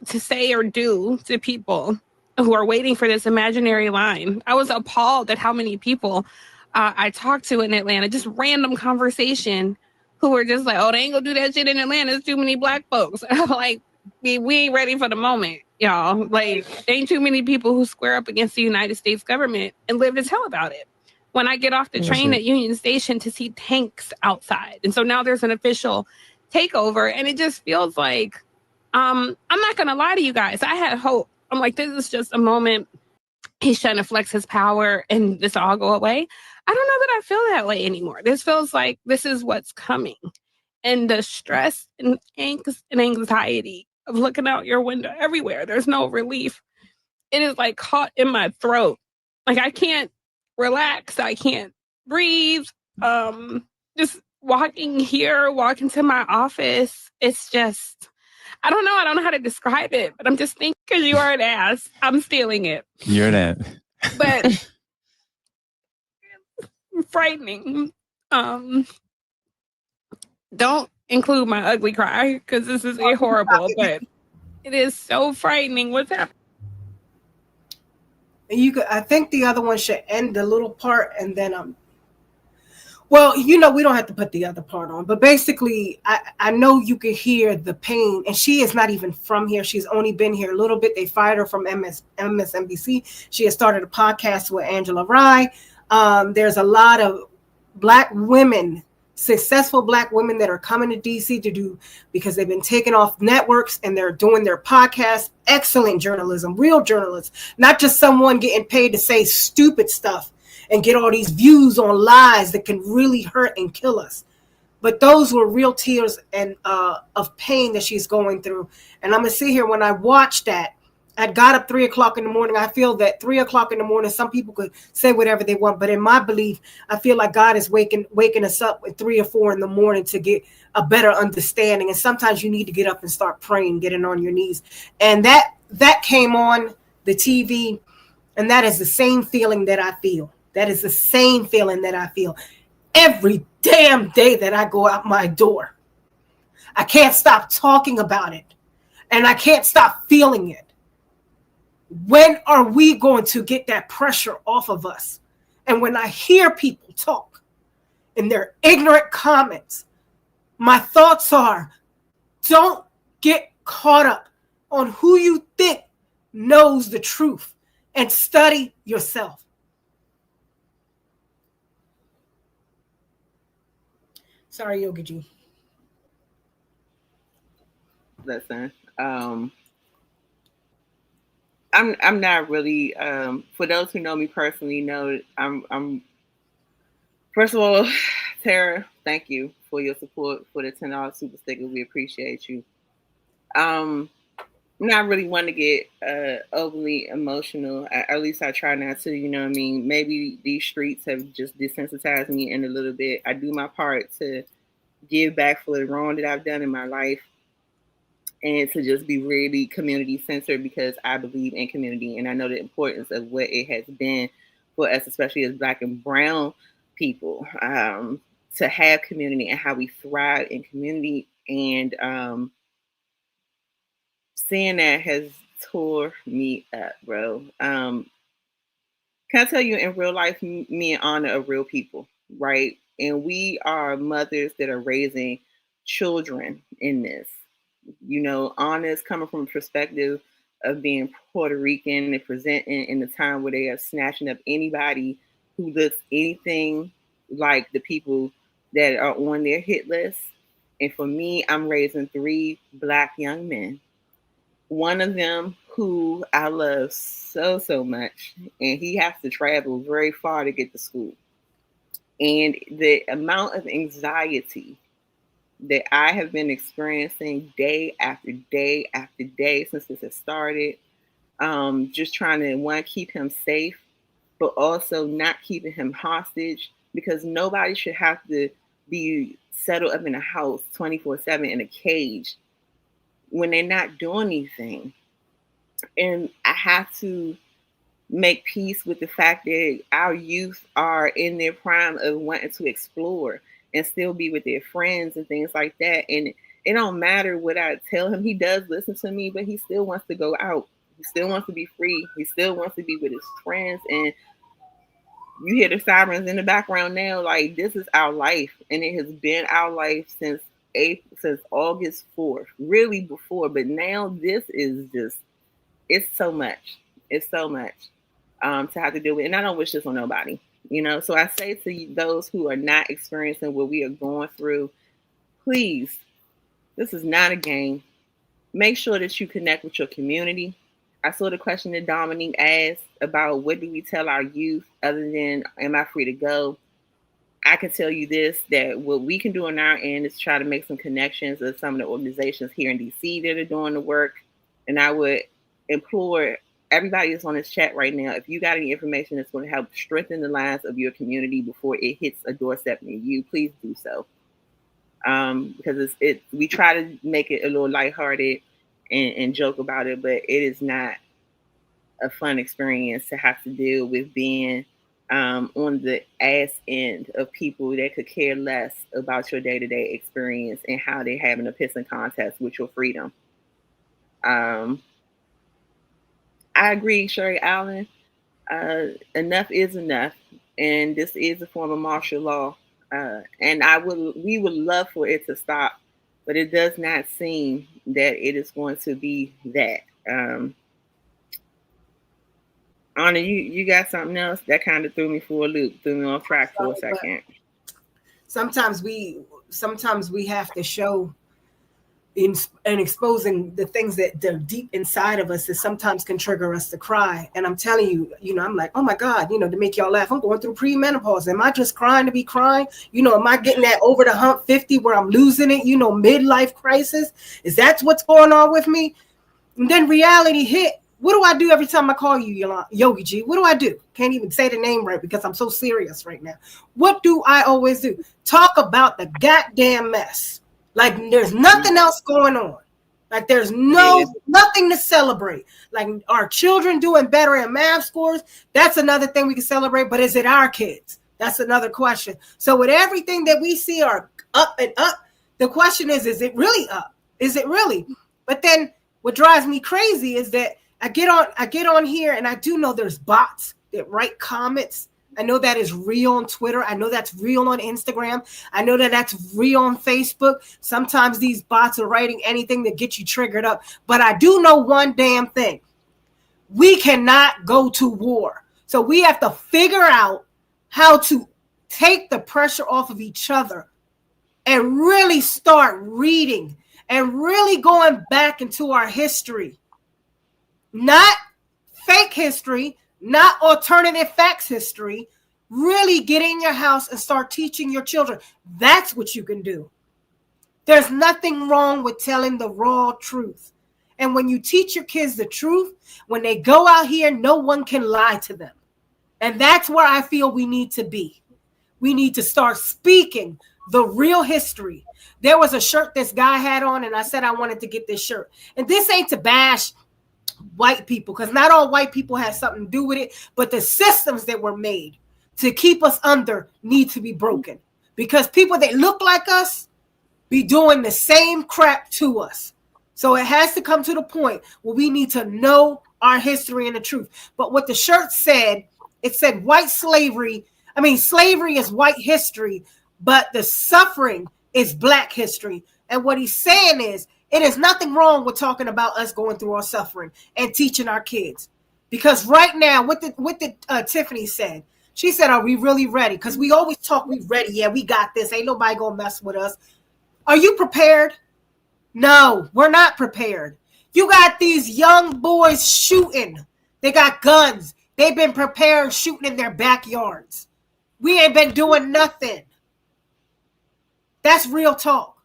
to say or do to people who are waiting for this imaginary line. I was appalled at how many people I talked to in Atlanta, just random conversation, who were just like, oh, they ain't gonna do that shit in Atlanta. There's too many black folks. And I'm like, we ain't ready for the moment, y'all. Like, there ain't too many people who square up against the United States government and live to tell about it. When I get off the train at Union Station to see tanks outside. And so now there's an official takeover, and it just feels like, I'm not gonna lie to you guys. I had hope. I'm like, this is just a moment. He's trying to flex his power and this will all go away. I don't know that I feel that way anymore. This feels like this is what's coming. And the stress and angst and anxiety of looking out your window everywhere, there's no relief. It is like caught in my throat. Like I can't relax. I can't breathe. Just walking to my office. It's just, I don't know. I don't know how to describe it, but I'm just thinking because you are an ass, I'm stealing it. You're that. But frightening. Don't include my ugly cry because this is horrible, but it is so frightening what's happening. And I think the other one should end the little part, and then well, we don't have to put the other part on, but basically, I know you can hear the pain, and she is not even from here. She's only been here a little bit. They fired her from MSNBC. She has started a podcast with Angela Rye. There's a lot of Black women, successful Black women that are coming to DC to do, because they've been taken off networks and they're doing their podcasts. Excellent journalism, real journalists, not just someone getting paid to say stupid stuff and get all these views on lies that can really hurt and kill us. But those were real tears and of pain that she's going through. And I'm gonna sit here when I watch that, I got up 3 o'clock in the morning. I feel that 3 o'clock in the morning, some people could say whatever they want, but in my belief, I feel like God is waking us up at 3 or 4 in the morning to get a better understanding. And sometimes you need to get up and start praying, getting on your knees. And that came on the TV, and that is the same feeling that I feel. That is the same feeling that I feel every damn day that I go out my door. I can't stop talking about it, and I can't stop feeling it. When are we going to get that pressure off of us? And when I hear people talk in their ignorant comments, my thoughts are, don't get caught up on who you think knows the truth, and study yourself. Sorry, Yogi G. Listen, I'm not really, for those who know me personally know I'm first of all, Tara, thank you for your support for the $10 super sticker. We appreciate you. Not really want to get overly emotional. At least I try not to, you know what I mean? Maybe these streets have just desensitized me in a little bit. I do my part to give back for the wrong that I've done in my life, and to just be really community centered, because I believe in community and I know the importance of what it has been for us, especially as Black and brown people, to have community and how we thrive in community. And seeing that has tore me up, bro. Can I tell you, in real life, me and Ana are real people, right? And we are mothers that are raising children in this. You know, Ana is coming from a perspective of being Puerto Rican and presenting in the time where they are snatching up anybody who looks anything like the people that are on their hit list. And for me, I'm raising 3 Black young men. One of them who I love so, so much, and he has to travel very far to get to school. And the amount of anxiety that I have been experiencing day after day after day since this has started, just trying to, one, keep him safe, but also not keeping him hostage, because nobody should have to be settled up in a house 24/7 in a cage when they're not doing anything. And I have to make peace with the fact that our youth are in their prime of wanting to explore and still be with their friends and things like that. And it don't matter what I tell him. He does listen to me, but he still wants to go out. He still wants to be free. He still wants to be with his friends. And you hear the sirens in the background now. Like, this is our life, and it has been our life since August 4th, really before. But now this is just, it's so much. It's so much to have to deal with. And I don't wish this on nobody, you know? So I say to those who are not experiencing what we are going through, please, this is not a game. Make sure that you connect with your community. I saw the question that Dominique asked about what do we tell our youth other than, am I free to go? I can tell you this, that what we can do on our end is try to make some connections with some of the organizations here in DC that are doing the work. And I would implore everybody that's on this chat right now, if you got any information that's going to help strengthen the lives of your community before it hits a doorstep near you, please do so. Because we try to make it a little lighthearted and joke about it, but it is not a fun experience to have to deal with being on the ass end of people that could care less about your day-to-day experience and how they're having a pissing contest with your freedom. I agree, Sherry Allen. Enough is enough, and this is a form of martial law. And we would love for it to stop, but it does not seem that it is going to be that. Ana, you got something else that kind of threw me for a loop, threw me off track for a second. Sometimes we have to show in exposing the things that are deep inside of us that sometimes can trigger us to cry. And I'm telling you, I'm like, oh my God, to make y'all laugh, I'm going through premenopause. Am I just crying to be crying? Am I getting that over the hump 50 where I'm losing it? Midlife crisis. Is that what's going on with me? And then reality hit. What do I do every time I call you, Yogi G? What do I do? Can't even say the name right because I'm so serious right now. What do I always do? Talk about the goddamn mess. Like there's nothing else going on. Like there's nothing to celebrate. Like our children doing better in math scores, that's another thing we can celebrate. But is it our kids? That's another question. So with everything that we see are up and up, the question is it really up? Is it really? But then what drives me crazy is that I get on here and I do know there's bots that write comments. I know that is real on Twitter. I know that's real on Instagram. I know that that's real on Facebook. Sometimes these bots are writing anything that gets you triggered up. But I do know one damn thing. We cannot go to war. So we have to figure out how to take the pressure off of each other and really start reading and really going back into our history. Not fake history, not alternative facts history. Really get in your house and start teaching your children. That's what you can do. There's nothing wrong with telling the raw truth. And when you teach your kids the truth, when they go out here, no one can lie to them. And that's where I feel we need to be. We need to start speaking the real history. There was a shirt this guy had on, and I said I wanted to get this shirt. And this ain't to bash white people, because not all white people have something to do with it, but the systems that were made to keep us under need to be broken, because people that look like us be doing the same crap to us. So it has to come to the point where we need to know our history and the truth. But what the shirt said, it said white slavery. I mean, slavery is white history, but the suffering is black history. And what he's saying is, it is nothing wrong with talking about us going through our suffering and teaching our kids. Because right now, what Tiffany said, she said, are we really ready? Because we always talk, we ready. Yeah, we got this. Ain't nobody going to mess with us. Are you prepared? No, we're not prepared. You got these young boys shooting. They got guns. They've been prepared shooting in their backyards. We ain't been doing nothing. That's real talk.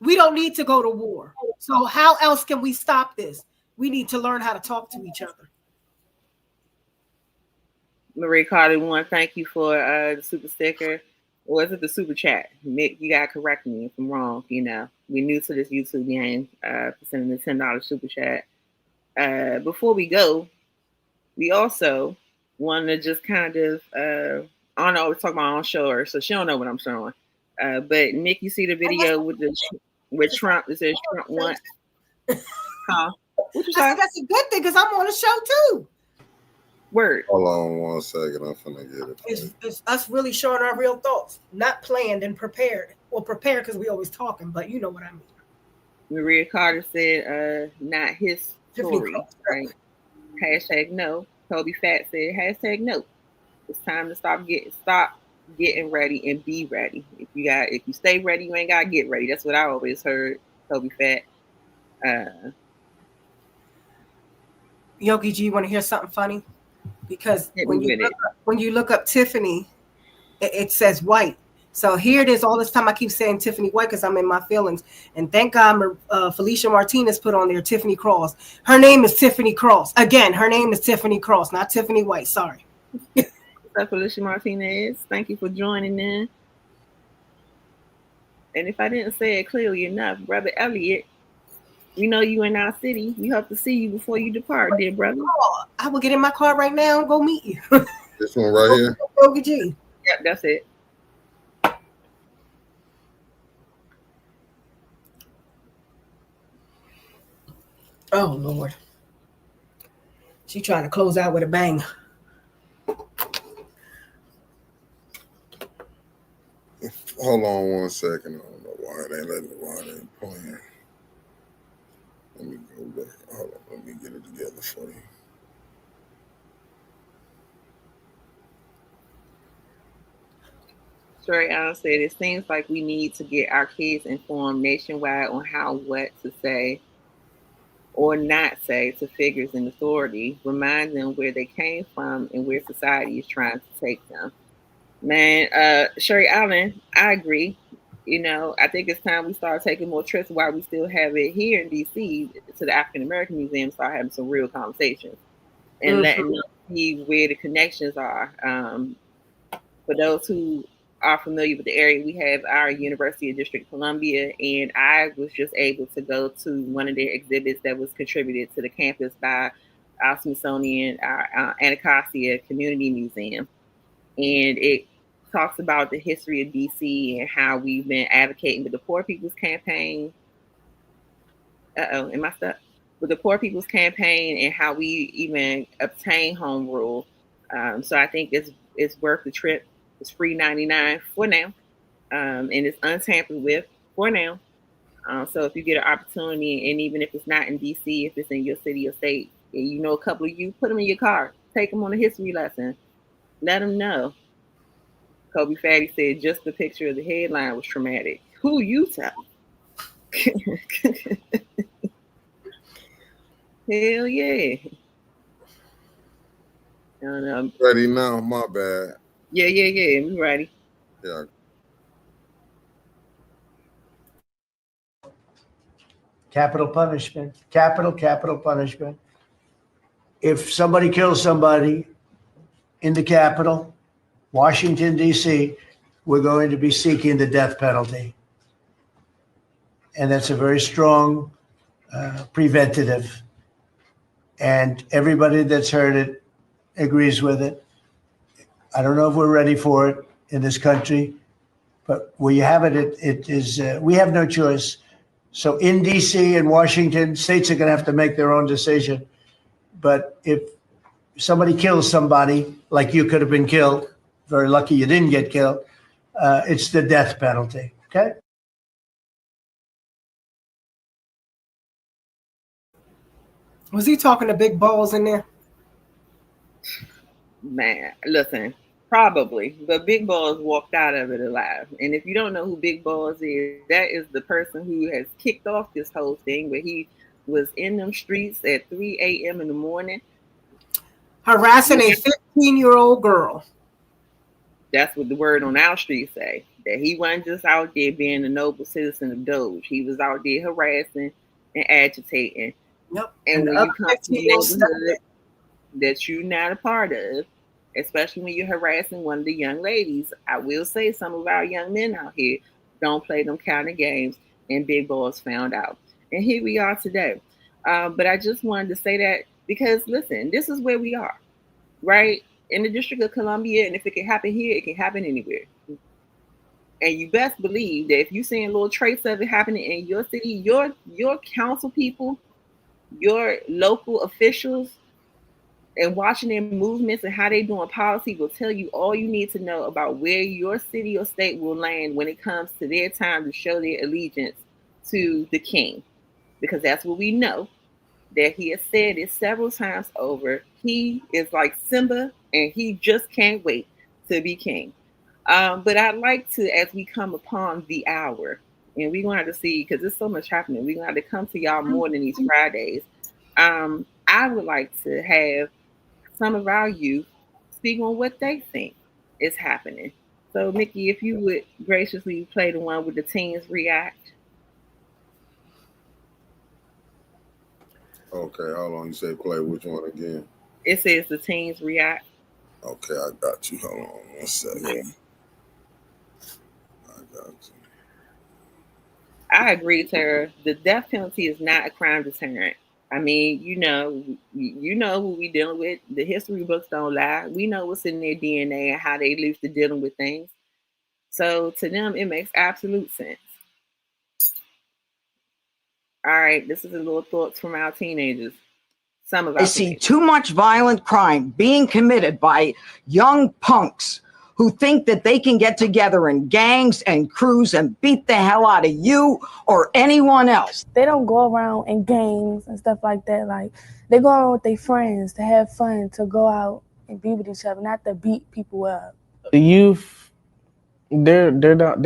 We don't need to go to war. So how else can we stop this? We need to learn how to talk to each other. Marie Carter, we want to thank you for the super sticker. Or is it the super chat? Mick, you got to correct me if I'm wrong. You know, we're new to this YouTube game. For sending the $10 super chat. Before we go, we also want to just kind of, I don't know, we're talking about on show her, so she don't know what I'm showing. But Mick, you see the video with Trump that says Trump wants? Huh? What you say? That's a good thing because I'm on the show too. Word. Hold on 1 second. I'm finna get it. It's us really showing our real thoughts, not planned and prepared. Well, prepared because we always talking, but you know what I mean. Maria Carter said, not his story, right? Hashtag no. Toby Fat said, hashtag no. It's time to stop getting ready and be ready. If you stay ready, you ain't gotta get ready. That's what I always heard. Toby Fat. Yogi G, you want to hear something funny? Because when you look up Tiffany, it says white. So here it is. All this time I keep saying Tiffany White because I'm in my feelings. And thank God Felicia Martinez put on there Tiffany Cross. Her name is Tiffany Cross. Again, her name is Tiffany Cross, not Tiffany White. Sorry. What's up, Felicia Martinez? Thank you for joining in. And if I didn't say it clearly enough, Brother Elliot, we know you in our city. We hope to see you before you depart, dear brother. Oh, I will get in my car right now and go meet you. This one right here? Yogi G. Yep, that's it. Oh, Lord. She trying to close out with a bang. Hold on 1 second. I don't know why it ain't playing. Let me go back. Hold on. Let me get it together for you. Sherry Allen said, it seems like we need to get our kids informed nationwide on what to say or not say to figures in authority. Remind them where they came from and where society is trying to take them. Man, Sherry Allen, I agree. I think it's time we start taking more trips while we still have it here in DC to the African American Museum, start having some real conversations and letting them see where the connections are. For those who are familiar with the area, we have our University of District of Columbia, and I was just able to go to one of their exhibits that was contributed to the campus by our Smithsonian, our Anacostia Community Museum. And it talks about the history of DC and how we've been advocating with the Poor People's Campaign. Am I stuck? With the Poor People's Campaign and how we even obtain home rule. So I think it's worth the trip. It's free 99 for now, and it's untampered with for now. So if you get an opportunity, and even if it's not in DC, if it's in your city or state, and you know a couple of you, put them in your car, take them on a history lesson, let them know. Kobe Fatty said just the picture of the headline was traumatic. Who you tell? Hell yeah. Ready now, my bad. Yeah, we ready. Yeah. Capital punishment, capital punishment. If somebody kills somebody in the Capitol, Washington, D.C., we're going to be seeking the death penalty. And that's a very strong preventative. And everybody that's heard it agrees with it. I don't know if we're ready for it in this country, but where you have it, it is, we have no choice. So in DC and Washington, states are going to have to make their own decision. But if somebody kills somebody, like you could have been killed, very lucky you didn't get killed, it's the death penalty, okay? Was he talking to Big Balls in there? Man, listen, probably. But Big Balls walked out of it alive. And if you don't know who Big Balls is, that is the person who has kicked off this whole thing where he was in them streets at 3 a.m. in the morning. Harassing a 15-year-old girl. That's what the word on our street say. That he wasn't just out there being a noble citizen of Doge. He was out there harassing and agitating. Yep. And when you come to the neighborhood that you're not a part of, especially when you're harassing one of the young ladies, I will say some of our young men out here don't play them kind of games, and Big Balls found out. And here we are today. But I just wanted to say that because, listen, this is where we are, right? In the District of Columbia, and if it can happen here, it can happen anywhere. And you best believe that if you're seeing little trace of it happening in your city, your council people, your local officials, and watching their movements and how they're doing policy will tell you all you need to know about where your city or state will land when it comes to their time to show their allegiance to the king. Because that's what we know, that he has said it several times over. He is like Simba, and he just can't wait to be king. But I'd like to, as we come upon the hour, and we're going to have to see, because there's so much happening, we're going to have to come to y'all more than these Fridays. I would like to have some of our youth speak on what they think is happening. So, Mickey, if you would graciously play the one with the teens react. Okay, hold on. You say play which one again? It says the teens react. Okay, I got you. Hold on 1 second. Yeah. I got you. I agree, Tara. The death penalty is not a crime deterrent. I mean, you know who we dealing with. The history books don't lie. We know what's in their DNA and how they used to dealing with things. So to them, it makes absolute sense. All right, this is a little thoughts from our teenagers. Some of our I see too much violent crime being committed by young punks who think that they can get together in gangs and crews and beat the hell out of you or anyone else. They don't go around in gangs and stuff like that. Like, they go around with their friends to have fun, to go out and be with each other, not to beat people up. The youth They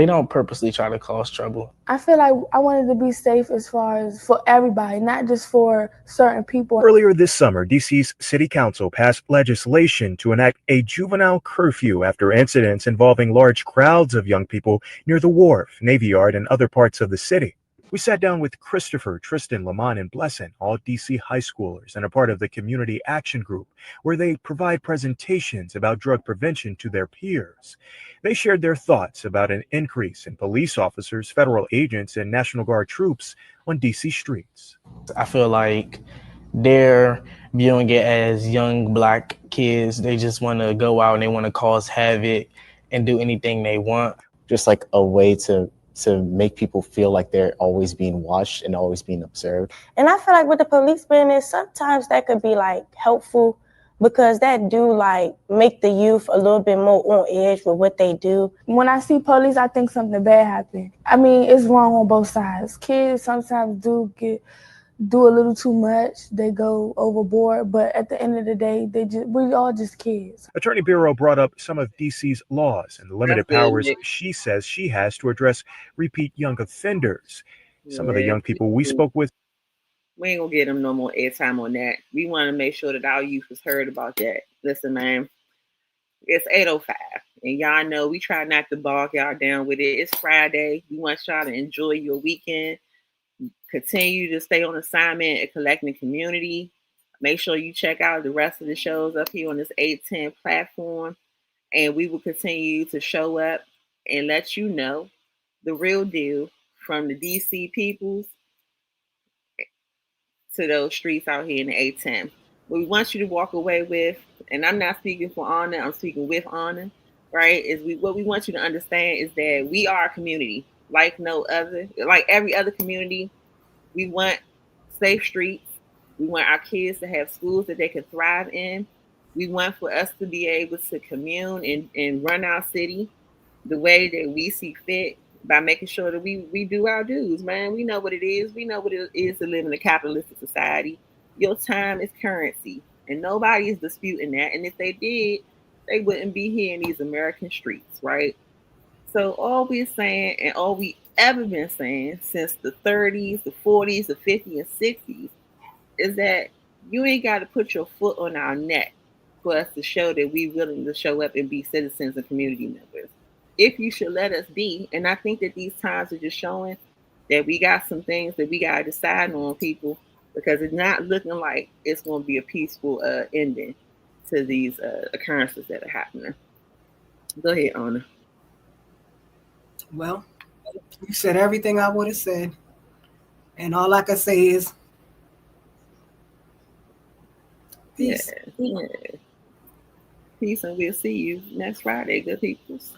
don't purposely try to cause trouble. I feel like I wanted to be safe as far as for everybody, not just for certain people. Earlier this summer, DC's City Council passed legislation to enact a juvenile curfew after incidents involving large crowds of young people near the Wharf, Navy Yard, and other parts of the city. We sat down with Christopher, Tristan, Lamont, and Blessing, all DC high schoolers and a part of the Community Action Group, where they provide presentations about drug prevention to their peers. They shared their thoughts about an increase in police officers, federal agents, and National Guard troops on DC streets. I feel like they're viewing it as young Black kids. They just want to go out and they want to cause havoc and do anything they want. Just like a way to make people feel like they're always being watched and always being observed. And I feel like with the police business, sometimes that could be like helpful because that do like make the youth a little bit more on edge with what they do. When I see police, I think something bad happened. I mean, it's wrong on both sides. Kids sometimes do a little too much. They go overboard, but at the end of the day, we all just kids. Attorney Bureau brought up some of DC's laws and the limited powers she says she has to address repeat young offenders. Some of the young people we spoke with. We ain't gonna get them no more airtime on that. We want to make sure that our youth is heard about that. Listen, man, it's 8:05, and y'all know we try not to bog y'all down with it. It's Friday. We want y'all to enjoy your weekend. Continue to stay on assignment at Collecting Community. Make sure you check out the rest of the shows up here on this 810 platform, and we will continue to show up and let you know the real deal from the DC peoples to those streets out here in the 810. What we want you to walk away with, and I'm not speaking for honor, I'm speaking with honor, right? What we want you to understand is that we are a community like no other, like every other community. We want safe streets. We want our kids to have schools that they can thrive in. We want for us to be able to commune and run our city the way that we see fit by making sure that we do our dues, man. We know what it is. We know what it is to live in a capitalistic society. Your time is currency, and nobody is disputing that. And if they did, they wouldn't be here in these American streets, right? So all we're saying, and all we ever been saying since the 30s, the 40s, the 50s, and 60s, is that you ain't got to put your foot on our neck for us to show that we're willing to show up and be citizens and community members. If you should let us be, and I think that these times are just showing that we got some things that we got to decide on, people, because it's not looking like it's going to be a peaceful ending to these occurrences that are happening. Go ahead, Ana. Well, you said everything I would have said. And all I can say is peace. Yeah. Peace, and we'll see you next Friday, good peoples.